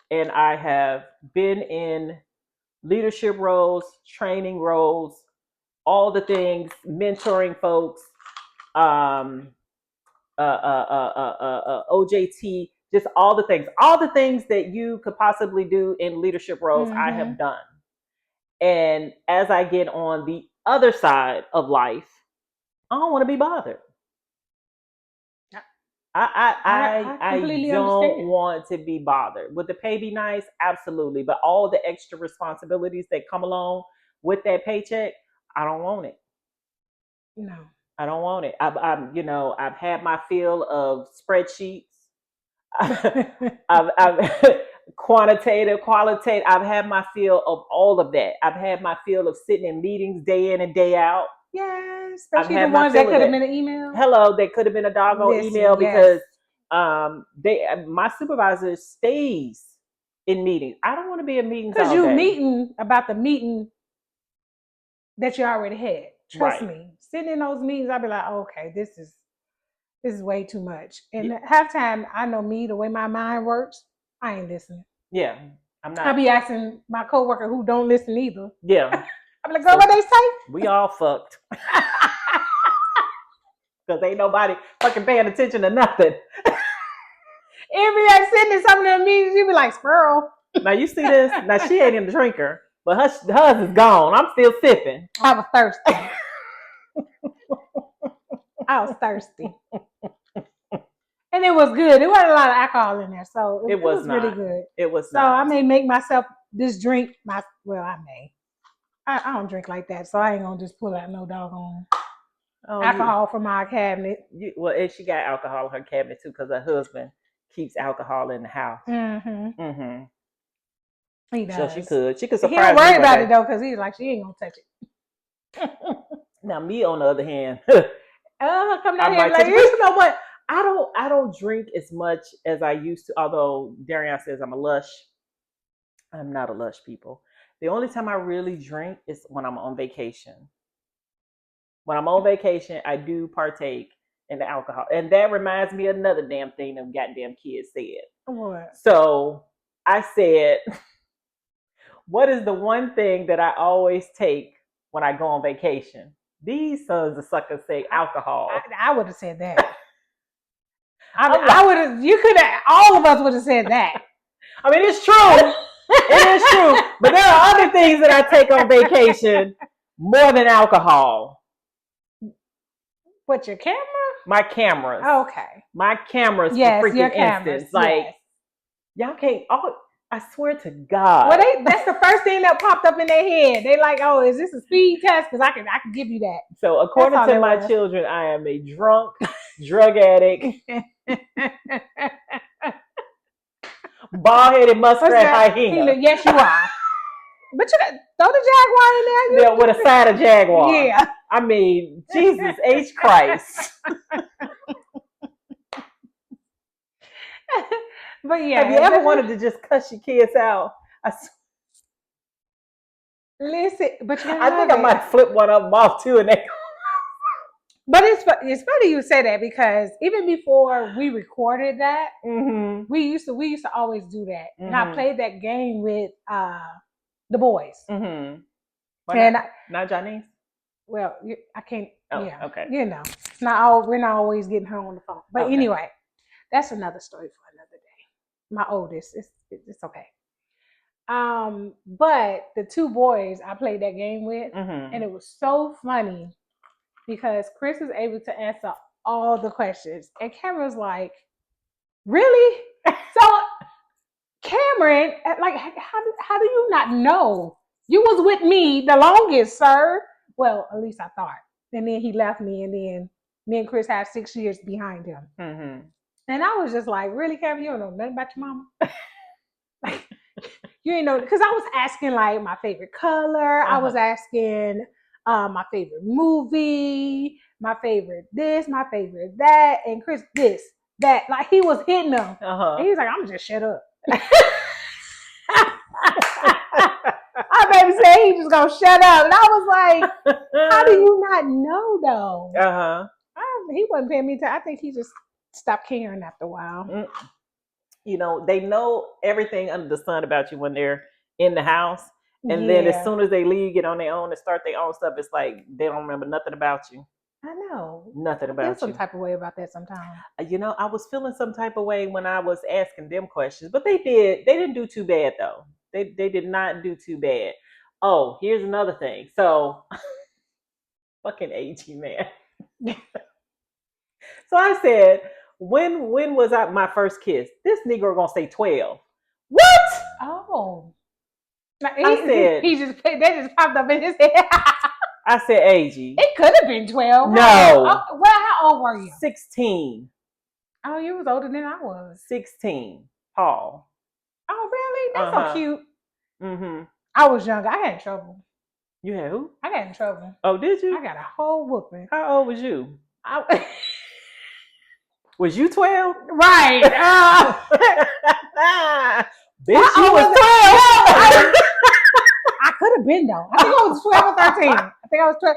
S2: And I have been in leadership roles, training roles, all the things, mentoring folks, OJT, just all the things that you could possibly do in leadership roles, I have done. And as I get on the other side of life, I don't want to be bothered. I don't want to be bothered. Would the pay be nice? Absolutely. But all the extra responsibilities that come along with that paycheck, I don't want it.
S1: No.
S2: I don't want it. I've had my fill of spreadsheets. I've quantitative, qualitative. I've had my fill of all of that. I've had my fill of sitting in meetings day in and day out.
S1: Yes, especially the ones that could have been an email.
S2: Hello, that could have been a doggone email because my supervisor stays in meetings. I don't want to be in meetings
S1: because you're meeting about the meeting that you already had. Trust me, sitting in those meetings, I'll be like, oh, okay, this is way too much. And half time, I know me, the way my mind works, I ain't listening.
S2: Yeah, I'm not.
S1: I'll be asking my coworker who don't listen either.
S2: Yeah.
S1: I'm like, girl, what they say?
S2: We all fucked. Because ain't nobody fucking paying attention to nothing.
S1: Every I sitting in some of them meetings, you be like, squirrel.
S2: Now you see this? Now she ain't in the drinker, but hers is gone. I'm still sipping.
S1: I was thirsty. I was thirsty. And it was good. There wasn't a lot of alcohol in there, so it was really good.
S2: It was
S1: so not. I may make myself this drink. I may. I don't drink like that, so I ain't gonna just pull out no doggone alcohol from my cabinet.
S2: And she got alcohol in her cabinet too, because her husband keeps alcohol in the house.
S1: Mm-hmm. He
S2: So she
S1: does.
S2: could
S1: He don't
S2: surprise
S1: worry
S2: me one
S1: about
S2: day.
S1: it though, because he's like, she ain't gonna touch it.
S2: Now me on the other hand,
S1: Come
S2: I
S1: down here and
S2: might
S1: like,
S2: touch it. But you know what? I don't drink as much as I used to. Although Darian says I'm a lush, I'm not a lush people. The only time I really drink is when I'm on vacation. When I'm on vacation, I do partake in the alcohol, and that reminds me of another damn thing them goddamn kids said.
S1: what?
S2: So I said, what is the one thing that I always take when I go on vacation? These sons of suckers say alcohol.
S1: I would have said that.
S2: I'm
S1: I would have. You could have. All of us would have said that.
S2: I mean, it's true. It is true. But there are other things that I take on vacation more than alcohol.
S1: What, your camera?
S2: My cameras.
S1: Okay.
S2: My cameras,
S1: Yes,
S2: for freaking
S1: your cameras.
S2: instance. Like,
S1: yes.
S2: y'all can't. Oh, I swear to God.
S1: Well, that's the first thing that popped up in their head. They like, oh, is this a speed test? Because I can give you that.
S2: So according to my children, I am a drunk, drug addict, bald-headed muskrat hyena.
S1: Yes, you are. But you got throw the Jaguar in there.
S2: Yeah, with a side of Jaguar.
S1: Yeah.
S2: I mean, Jesus H. Christ.
S1: But yeah.
S2: Have you ever wanted to just cuss your kids out?
S1: Listen, but you
S2: I think I might flip one of them off too, and they.
S1: But it's funny you say that, because even before we recorded that,
S2: Mm-hmm.
S1: we used to always do that, and I played that game with the boys.
S2: Mm-hmm.
S1: And
S2: not Janice.
S1: Well, I can't.
S2: Oh,
S1: yeah.
S2: Okay.
S1: You know, it's not all. We're not always getting her on the phone. But
S2: Okay.
S1: anyway, that's another story for another day. My oldest, it's okay. But the two boys I played that game with, and it was so funny because Chris was able to answer all the questions, and Cameron's like, "Really?" So Cameron, like, how do you not know? You was with me the longest, sir. Well, at least I thought. And then he left me, and then me and Chris have 6 years behind him.
S2: Mm-hmm.
S1: And I was just like, really, Cameron, you don't know nothing about your mama? Like, you ain't know, because I was asking like my favorite color. I was asking my favorite movie, my favorite this, my favorite that, and Chris this, that. Like, he was hitting them. And he was like, I'm just shut up. I baby said he just gonna shut up, and I was like, "How do you not know though?" He wasn't paying me attention. I think he just stopped caring after a while.
S2: You know, they know everything under the sun about you when they're in the house, and then as soon as they leave, get on their own and start their own stuff, it's like they don't remember nothing about you.
S1: I know.
S2: Nothing about you.
S1: I feel some type of way about that sometimes.
S2: You know, I was feeling some type of way when I was asking them questions, but they didn't do too bad though. They did not do too bad. Oh, here's another thing. So fucking AG, man. So I said, when was I my first kiss? This Negro gonna say 12. What?
S1: Oh.
S2: I said
S1: that just popped up in his head.
S2: I said, AG.
S1: It could have been 12.
S2: No.
S1: How old were you?
S2: 16.
S1: Oh, you was older than I was.
S2: 16. Paul.
S1: Oh, really? That's so cute.
S2: Mm-hmm.
S1: I was younger. I got in trouble.
S2: You had who?
S1: I got in trouble.
S2: Oh, did you?
S1: I got a whole whooping.
S2: How old was you? Was you 12?
S1: Right.
S2: Bitch, you was 12.
S1: I could have been though. I think I was 12 or 13. I think I was 12.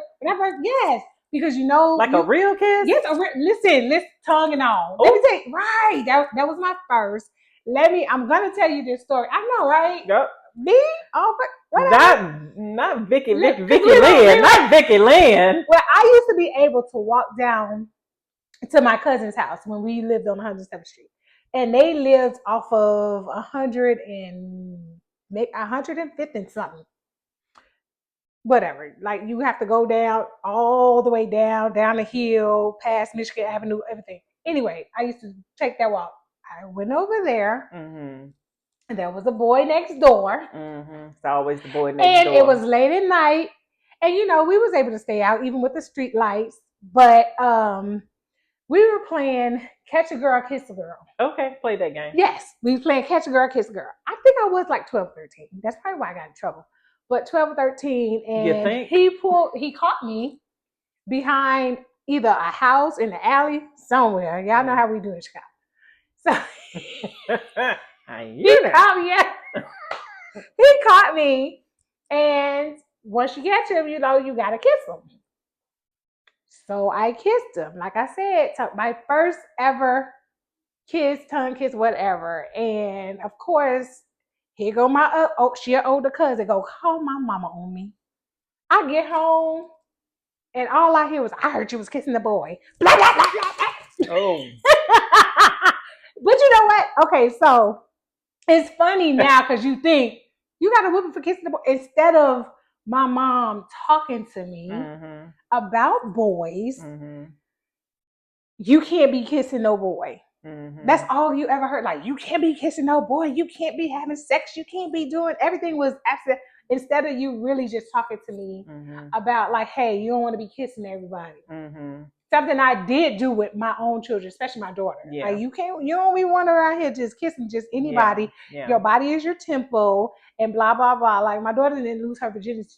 S1: Yes, because you know,
S2: like a real kiss.
S1: Yes, listen, tongue and all. Let me tell you, right? That was my first. I'm gonna tell you this story. I know, right?
S2: Yep.
S1: Me? Oh, whatever.
S2: Not Vicki Lynn. Not Vicki Lynn.
S1: Well, I used to be able to walk down to my cousin's house when we lived on 107th Street, and they lived off of 105th and something. Whatever, like you have to go down all the way down the hill, past Michigan Avenue, everything. Anyway, I used to take that walk. I went over there, and there was a boy next door.
S2: It's always the boy next door.
S1: And it was late at night, and you know we was able to stay out even with the street lights. But We were playing Catch a Girl, Kiss a Girl.
S2: Okay, play that game.
S1: Yes, we were playing Catch a Girl, Kiss a Girl. I think I was like 12, 13. That's probably why I got in trouble. But 12, 13,
S2: You
S1: and
S2: think?
S1: he caught me behind either a house in the alley somewhere. Y'all know how we do in Chicago. So he caught me. Yeah. He caught me, and once you get to him, you know you gotta kiss him. So I kissed him. Like I said, my first ever kiss, tongue kiss, whatever. And of course, here go my she an older cousin. Go call my mama on me. I get home, and all I hear was, "I heard you was kissing the boy." Blah blah blah blah blah.
S2: Oh.
S1: But you know what? Okay, so it's funny now because you think you got a whooping for kissing the boy instead of my mom talking to me about boys. You can't be kissing no boy. That's all you ever heard. Like, you can't be kissing no boy. You can't be having sex. You can't be doing everything was after instead of you really just talking to me about like, hey, you don't want to be kissing everybody. Something I did do with my own children, especially my daughter. Yeah. Like you don't be wanting around here just kissing just anybody. Yeah. Your body is your temple and blah blah blah. Like my daughter didn't lose her virginity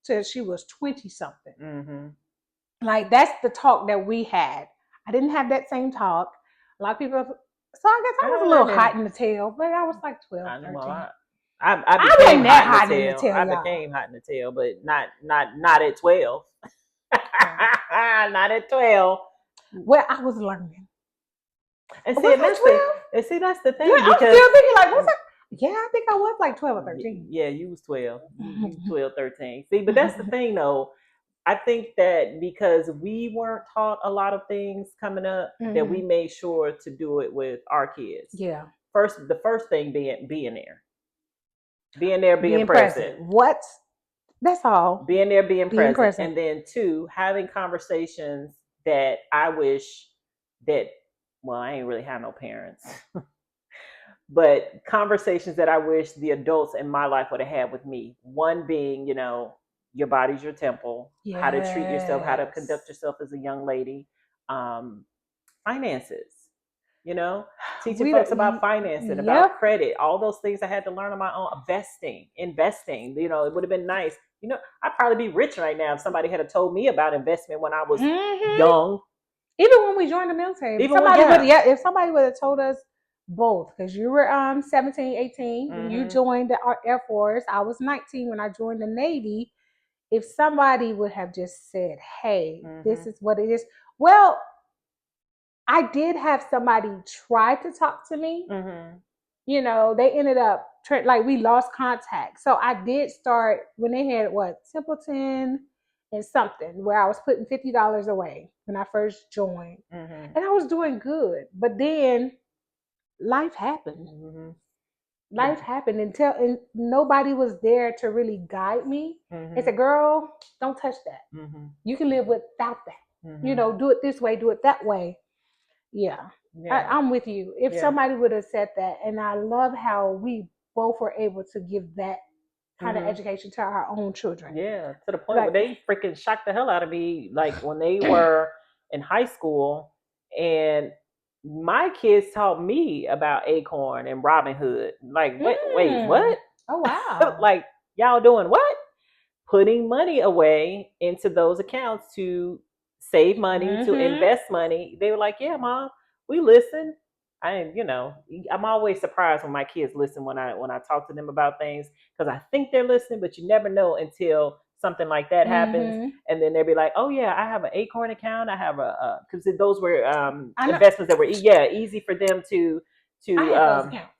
S1: till she was 20 something. Like that's the talk that we had. I didn't have that same talk. A lot of people. So I guess I was a little hot in the tail, but I was like 12, 13.
S2: I became hot in the tail. I became hot in the tail, but not at 12. Not at 12.
S1: Well, I was learning.
S2: And see, that's the thing.
S1: Yeah, I'm still thinking like, what's that? Yeah, I think I was like 12 or 13.
S2: Yeah, you was 12. You was 12, 13. See, but that's the thing though. I think that because we weren't taught a lot of things coming up, that we made sure to do it with our kids.
S1: Yeah.
S2: The first thing being there. Being present.
S1: What? That's all.
S2: Being there, being present. And then 2, having conversations that I wish that, well, I ain't really have no parents, but conversations that I wish the adults in my life would have had with me. One being, your body's your temple, how to treat yourself, how to conduct yourself as a young lady, finances, teaching folks about financing, about credit, all those things I had to learn on my own. Investing, it would have been nice. I'd probably be rich right now if somebody had told me about investment when I was young.
S1: Even when we joined the military, if somebody would have told us both, because you were 17, 18 when you joined the Air Force. I was 19 when I joined the Navy. If somebody would have just said, hey, this is what it is. Well, I did have somebody try to talk to me. They ended up, we lost contact. So I did start when they had Templeton and something where I was putting $50 away when I first joined. And I was doing good. But then life happened. Life happened and nobody was there to really guide me. They said, girl, don't touch that. You can live without that. Do it this way, do it that way. Yeah. I'm with you. If somebody would have said that, and I love how we both were able to give that kind of education to our own children.
S2: Yeah, to the point where they freaking shocked the hell out of me, like when they were in high school, and my kids taught me about Acorn and Robin Hood. Like, wait, what?
S1: Oh, wow.
S2: Like, y'all doing what? Putting money away into those accounts to save money, to invest money. They were like, yeah, Mom, we listen. I'm always surprised when my kids listen when I talk to them about things, because I think they're listening, but you never know until something like that happens, and then they'll be like, "Oh yeah, I have an Acorn account. I have because those were investments that were easy for them to."
S1: I have those accounts.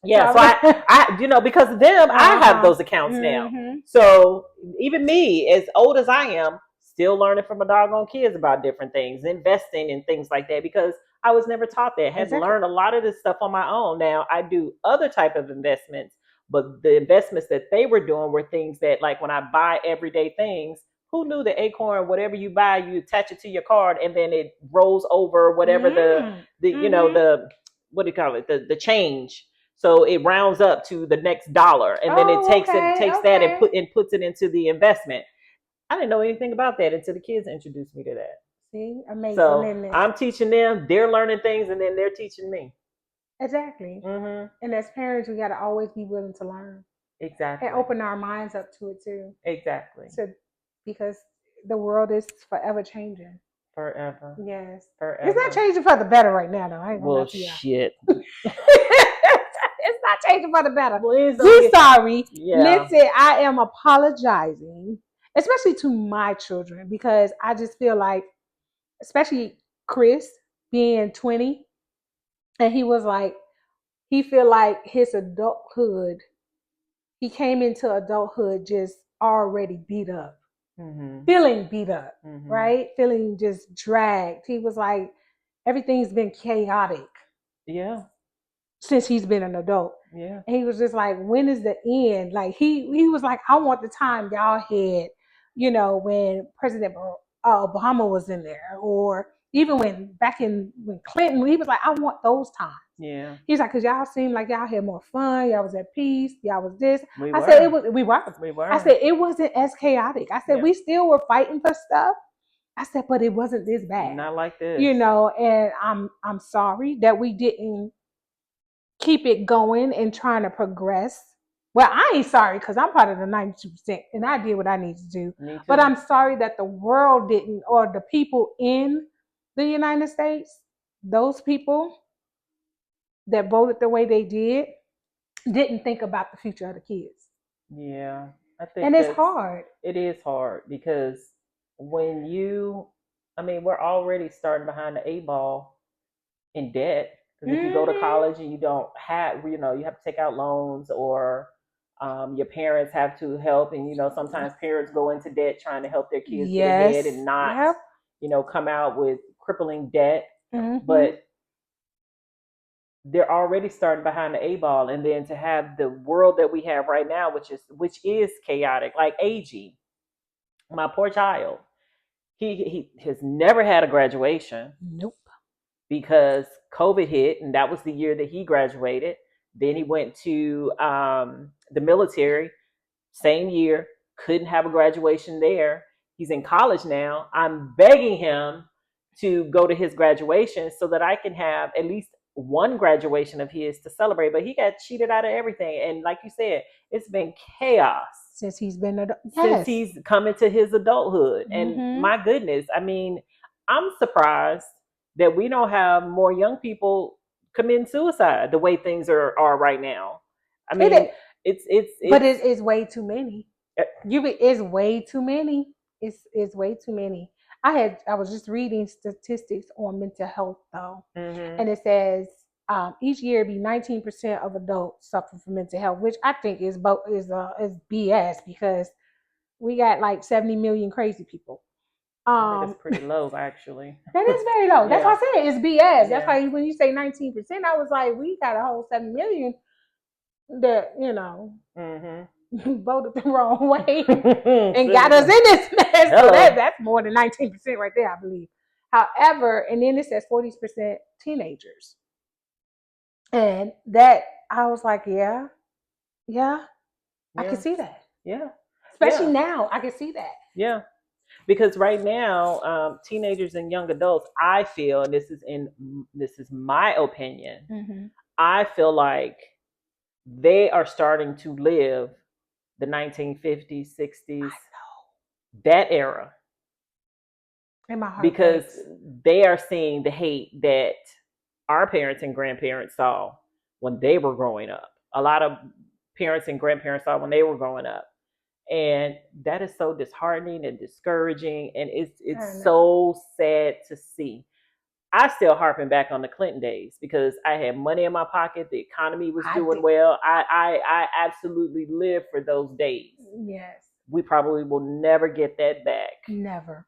S2: Yeah, so I because of them, I have those accounts now. So even me, as old as I am, still learning from my doggone kids about different things, investing and things like that, because I was never taught that. I had to learn a lot of this stuff on my own. Now I do other type of investments, but the investments that they were doing were things that, like when I buy everyday things, who knew the Acorn, whatever you buy, you attach it to your card and then it rolls over whatever the what do you call it? The change. So it rounds up to the next dollar, and then it takes that and puts it into the investment. I didn't know anything about that until the kids introduced me to that.
S1: See, amazing,
S2: So
S1: isn't it?
S2: I'm teaching them, they're learning things, and then they're teaching me.
S1: Exactly.
S2: Mm-hmm.
S1: And as parents, we got to always be willing to learn
S2: Exactly.
S1: and open our minds up to it too.
S2: Exactly.
S1: To because the world is forever changing.
S2: Forever.
S1: Yes.
S2: Forever.
S1: It's not changing for the better right now, though. I ain't gonna
S2: Well,
S1: lie to you.
S2: shit.
S1: It's not changing for the better.
S2: Please don't
S1: We're
S2: get.
S1: sorry.
S2: Yeah.
S1: Listen, I am apologizing, especially to my children, because I just feel like, especially Chris being 20, and he was like, he feel like his adulthood, he came into adulthood just already beat up, feeling beat up, right? Feeling just dragged. He was like, everything's been chaotic.
S2: Yeah.
S1: Since he's been an adult.
S2: Yeah.
S1: And he was just like, when is the end? Like he was like, I want the time y'all had, when President Obama was in there, or even when Clinton, he was like, I want those times.
S2: Yeah.
S1: He's like, because y'all seemed like y'all had more fun, y'all was at peace, y'all was this.
S2: We
S1: I
S2: were.
S1: said we were.
S2: We were.
S1: I said it wasn't as chaotic. I said
S2: Yeah.
S1: we still were fighting for stuff. I said, but it wasn't this bad.
S2: Not like this.
S1: And I'm sorry that we didn't keep it going and trying to progress. Well, I ain't sorry because I'm part of the 92% and I did what I need to do.
S2: Me too.
S1: But I'm sorry that the world didn't, or the people in the United States, those people that voted the way they didn't think about the future of the kids.
S2: Yeah, I think,
S1: and it's hard.
S2: It is hard because we're already starting behind the 8 ball in debt. Because if you go to college and you don't have, you have to take out loans, or your parents have to help, and sometimes parents go into debt trying to help their kids get ahead and not, come out with crippling debt. But they're already starting behind the 8 ball, and then to have the world that we have right now, which is chaotic. Like AG, my poor child, he has never had a graduation.
S1: Nope.
S2: Because COVID hit, and that was the year that he graduated. Then he went to the military, same year, couldn't have a graduation there. He's in college now. I'm begging him to go to his graduation so that I can have at least one graduation of his to celebrate. But he got cheated out of everything. And like you said, it's been chaos
S1: since he's been
S2: since he's come into his adulthood. And my goodness, I'm surprised that we don't have more young people commit suicide the way things are right now.
S1: But it is way too many. It's way too many. It's way too many. I was just reading statistics on mental health though, and it says each year be 19% of adults suffer from mental health, which I think is BS because we got like 70 million crazy people.
S2: I think it's pretty low, actually.
S1: That is very low. That's why I said it's BS. That's why when you say 19%, I was like, we got a whole 7 million that voted the wrong way and got us in this mess. So that's more than 19% right there, I believe. However, and then it says 40% teenagers. And that I was like, yeah, I can see that.
S2: Yeah.
S1: Especially now, I can see that.
S2: Yeah. Because right now, teenagers and young adults, I feel, and this is my opinion, I feel like they are starting to live the 1950s, 60s, that era.
S1: In my heart
S2: because they are seeing the hate that our parents and grandparents saw when they were growing up. A lot of parents and grandparents saw when they were growing up. And that is so disheartening and discouraging. And it's so sad to see. I still harping back on the Clinton days because I had money in my pocket. The economy was doing well. I absolutely lived for those days.
S1: Yes.
S2: We probably will never get that back.
S1: Never.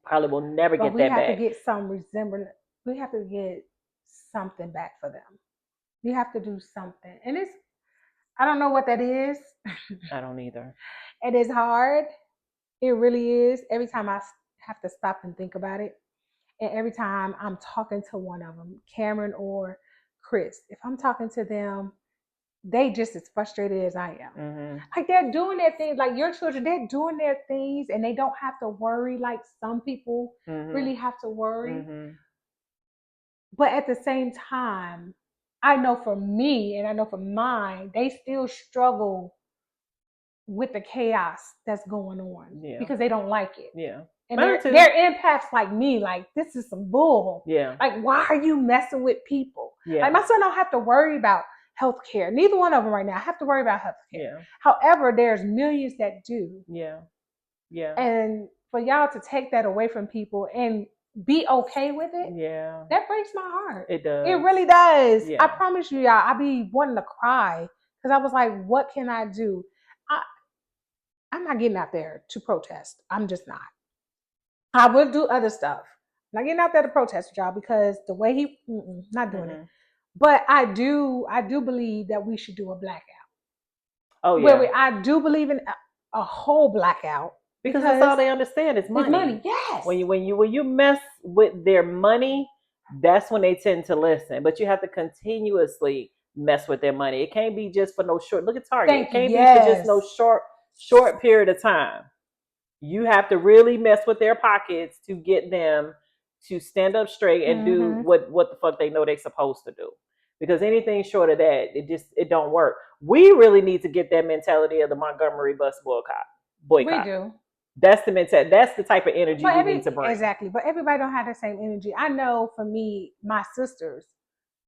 S2: Probably will never get that back.
S1: We have to get some resemblance. We have to get something back for them. We have to do something. And I don't know what that is.
S2: I don't either.
S1: It is hard. It really is. Every time I have to stop and think about it. And every time I'm talking to one of them, Cameron or Chris, if I'm talking to them they just as frustrated as I am.
S2: Mm-hmm.
S1: Like they're doing their things, like your children, they're doing their things and they don't have to worry like some people
S2: Mm-hmm.
S1: really have to worry.
S2: Mm-hmm.
S1: But at the same time, I know for me and I know for mine, they still struggle with the chaos that's going on
S2: Yeah.
S1: because they don't like it.
S2: Yeah.
S1: And
S2: Mine too.
S1: they're empaths like me, like this is some bull.
S2: Yeah.
S1: Like, why are you messing with people?
S2: Yeah.
S1: Like my son don't have to worry about healthcare. Neither one of them right now have to worry about healthcare.
S2: Yeah.
S1: However, there's millions that do.
S2: Yeah. Yeah.
S1: And for y'all to take that away from people and be okay with it,
S2: yeah,
S1: that breaks my heart.
S2: it does.
S1: It really does.
S2: Yeah.
S1: I promise you, y'all, I be wanting to cry because I was like, what can I do? I'm not getting out there to protest. I'm just not. I will do other stuff. I'm not getting out there to protest with y'all because the way he, not doing it. But I do believe that we should do a blackout.
S2: Oh yeah.
S1: I do believe in a whole blackout
S2: because that's all they understand is money.
S1: It's money, yes.
S2: When you mess with their money, that's when they tend to listen. But you have to continuously mess with their money. It can't be just for no short. Look at Target. It can't be for just no short period of time. You have to really mess with their pockets to get them to stand up straight and do what the fuck they know they're supposed to do. Because anything short of that, it don't work. We really need to get that mentality of the Montgomery bus boycott.
S1: We do.
S2: That's the mentality. That's the type of energy we need to bring.
S1: Exactly. But everybody don't have the same energy. I know for me, my sisters,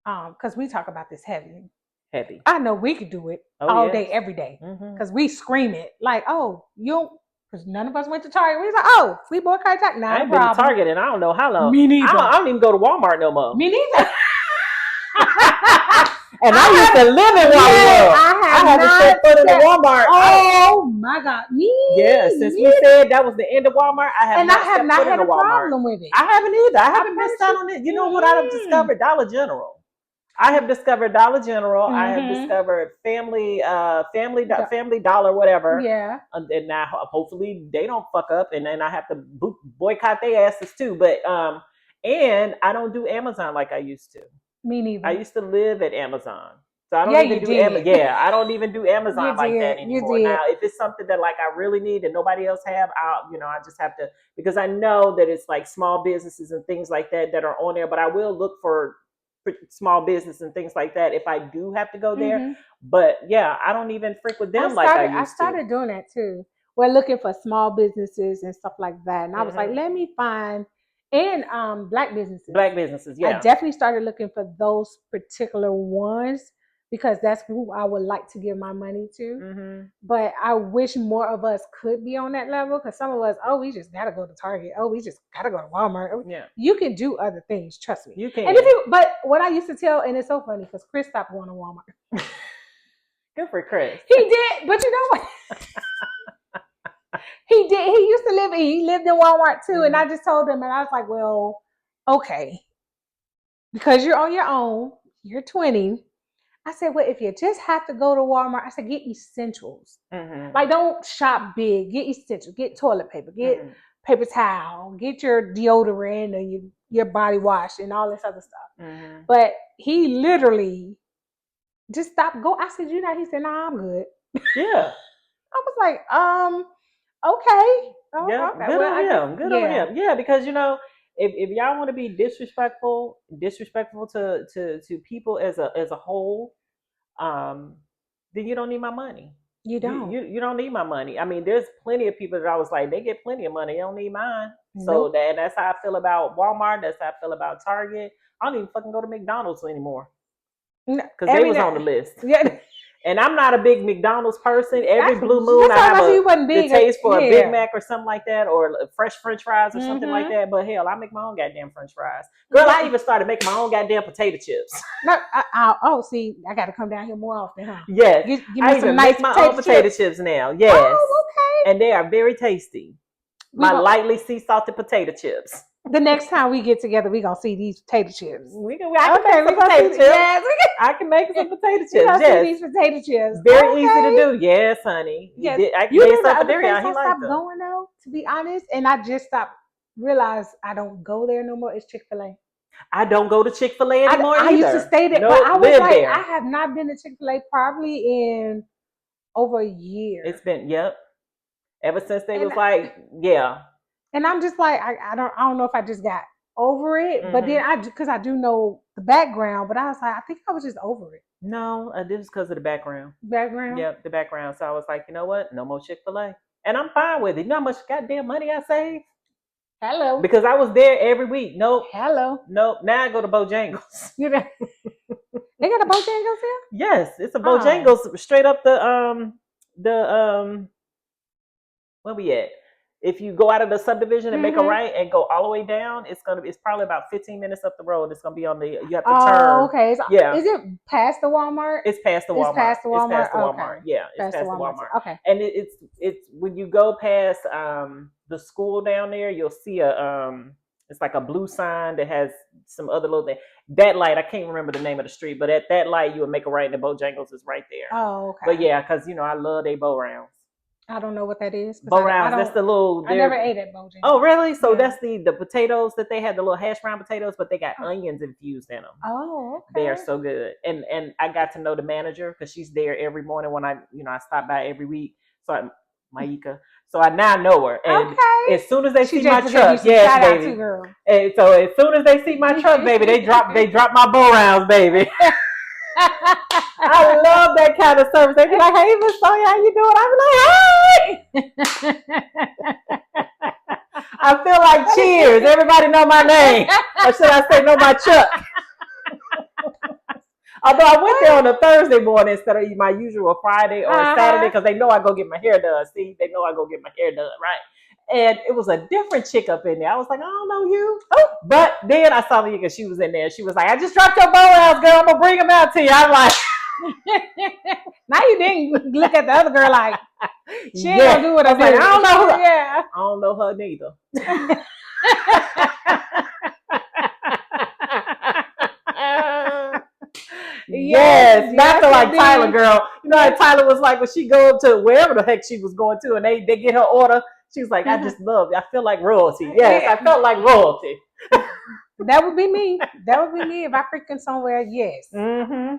S1: because we talk about this heavy. I know we could do it all day, every day. Because we scream it like, oh, because none of us went to Target. We was like, oh, we boycott Target.
S2: I ain't been to Target in I don't know how long.
S1: Me neither.
S2: I don't even go to Walmart no more.
S1: Me neither.
S2: And I used to live in Walmart. I had to step foot in the Walmart.
S1: Oh my God.
S2: Since we said that was the end of Walmart, I have not had a problem with it. I haven't either. I haven't missed out on it. You know what I've discovered? Dollar General. I have discovered Dollar General. I have discovered Family Dollar, whatever.
S1: Yeah.
S2: And now hopefully they don't fuck up, and then I have to boycott their asses too. But and I don't do Amazon like I used to.
S1: Me neither.
S2: I used to live at Amazon. So I don't even do Amazon. I don't even do Amazon like that anymore. Now, if it's something that like I really need and nobody else have, I just have to, because I know that it's like small businesses and things like that are on there, but I will look for small business and things like that if I do have to go there. But yeah, I don't even frequent them I
S1: started doing that too. We're looking for small businesses and stuff like that. And I was like, let me find black businesses. Yeah. I definitely started looking for those particular ones because that's who I would like to give my money to. But I wish more of us could be on that level because some of us, we just gotta go to Target. We just gotta go to Walmart. Yeah. You can do other things, trust me.
S2: You can.
S1: But what I used to tell, and it's so funny because Chris stopped going to Walmart.
S2: Good for Chris.
S1: He did, but you know what? He did. He lived in Walmart too. And I just told him, and I was like, well, okay. Because you're on your own, you're 20. I said, well, if you just have to go to Walmart, I said, get essentials. Like, don't shop big. Get essentials. Get toilet paper. Get paper towel. Get your deodorant and your body wash and all this other stuff. But he literally just stopped going. I said, he said, nah, I'm good.
S2: Yeah.
S1: I was like, okay.
S2: Yeah,
S1: okay.
S2: Good on him. Yeah, because if y'all want to be disrespectful to people as a whole, then you don't need my money.
S1: You don't.
S2: You don't need my money. I mean, there's plenty of people that I was like, they get plenty of money. They don't need mine. So that's how I feel about Walmart. That's how I feel about Target. I don't even fucking go to McDonald's anymore because they was on the list. Yeah. And I'm not a big McDonald's person. Every blue moon, I have a taste for a Big Mac or something like that, or fresh French fries or something like that. But hell, I make my own goddamn French fries. Girl, I even started making my own goddamn potato chips.
S1: See, I got to come down here more often, huh?
S2: Yes,
S1: give me I even make my own
S2: potato chips now. Yes,
S1: okay,
S2: and they are very tasty. My lightly sea salted potato chips.
S1: The next time we get together, we gonna see these potato chips.
S2: I can make some potato chips. Yes, I can make some potato chips.
S1: Yes, these potato chips.
S2: Very easy to do. Yes, honey.
S1: Yes.
S2: I can make some for
S1: I stopped going though, to be honest, and I just stopped. Realize I don't go there no more. It's Chick-fil-A.
S2: I don't go to Chick-fil-A anymore
S1: I
S2: either.
S1: used to stay there, but
S2: Nope,
S1: I was
S2: live
S1: like,
S2: there.
S1: I have not been to Chick-fil-A probably in over a year.
S2: It's been, yep. Ever since they
S1: And
S2: was like, yeah.
S1: and I'm just like, I don't know if I just got over it, but then
S2: Mm-hmm.
S1: because I do know the background, but I was like, I think I was just over it.
S2: No, this was because of the background.
S1: Background.
S2: Yep, the background. So I was like, you know what? No more Chick-fil-A. And I'm fine with it. You know how much goddamn money I saved?
S1: Hello.
S2: Because I was there every week. Nope.
S1: Hello.
S2: Nope. Now I go to Bojangles.
S1: You know, they got a Bojangles here?
S2: Yes, it's a Bojangles straight up the where we at? If you go out of the subdivision and make a right and go all the way down, it's probably about 15 minutes up the road. It's gonna be on the you have to turn.
S1: Okay.
S2: Yeah.
S1: Is it past the Walmart?
S2: It's past the Walmart.
S1: It's past the Walmart.
S2: It's past the Walmart.
S1: Okay.
S2: Yeah, it's
S1: past
S2: past
S1: the
S2: the Walmart.
S1: Okay.
S2: And it's when you go past the school down there, you'll see it's like a blue sign that has some other little thing. That light, I can't remember the name of the street, but at that light, you would make a right, and the Bojangles is right there.
S1: Oh, okay.
S2: But yeah, because I love they bow rounds.
S1: I don't know what that is.
S2: Bow rounds. That's the little.
S1: I never ate at Bojangles.
S2: Oh, really? So that's the potatoes that they had, the little hash brown potatoes, but they got onions infused in them.
S1: Oh, okay.
S2: They are so good. And I got to know the manager because she's there every morning when I stop by every week. So Maika. So I now know her. And as soon as they see my truck, yes, baby. And so as soon as they see my truck, baby, they drop my bow rounds, baby. I love that kind of service. They be like, "Hey, Miss Sonia, how you doing?" I'm like, "Hey." I feel like Cheers. Everybody know my name, or should I say, know my truck? Although I went there on a Thursday morning instead of my usual Friday or Saturday because they know I go get my hair done. See, they know I go get my hair done, right? And it was a different chick up in there. I was like, I don't know you. Oh. But then I saw the because she was in there. She was like, I just dropped your bow rounds, girl. I'm going to bring them out to you. I'm like,
S1: now you didn't look at the other girl like, she ain't going to do what I
S2: said.
S1: I
S2: don't know her. Yeah. I don't know her neither. Yes, not to like Tyler, girl. You know how Tyler was like when she go to wherever the heck she was going to, and they get her order. She was like, I just love it. I feel like royalty. Yes, I felt like royalty.
S1: That would be me. That would be me if I freaking somewhere. Yes.
S2: Mm-hmm.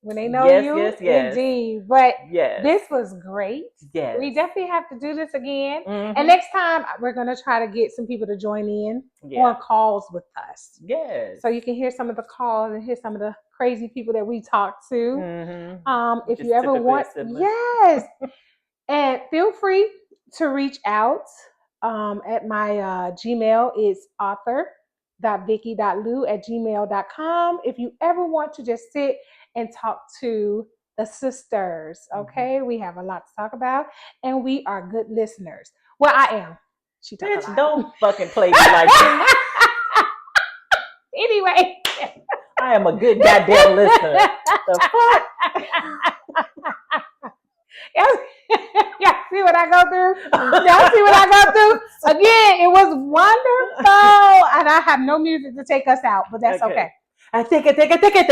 S1: When they know you,
S2: yes.
S1: Indeed. But
S2: yes.
S1: This was great.
S2: Yes.
S1: We definitely have to do this again. Mm-hmm. And next time we're going to try to get some people to join in on calls with us.
S2: Yes.
S1: So you can hear some of the calls and hear some of the crazy people that we talk to. Mm-hmm. If you ever want, yes. And feel free to reach out at my Gmail. It's Author.Vicki.Lew at gmail.com. If you ever want to just sit and talk to the sisters, okay? Mm-hmm. We have a lot to talk about, and we are good listeners. Well, I am.
S2: Bitch, don't fucking play me like that.
S1: Anyway,
S2: I am a good goddamn listener. The fuck?
S1: Y'all see what I go through? Y'all see what I go through? Again, it was wonderful, and I have no music to take us out, but that's okay.
S2: I take it. I take it.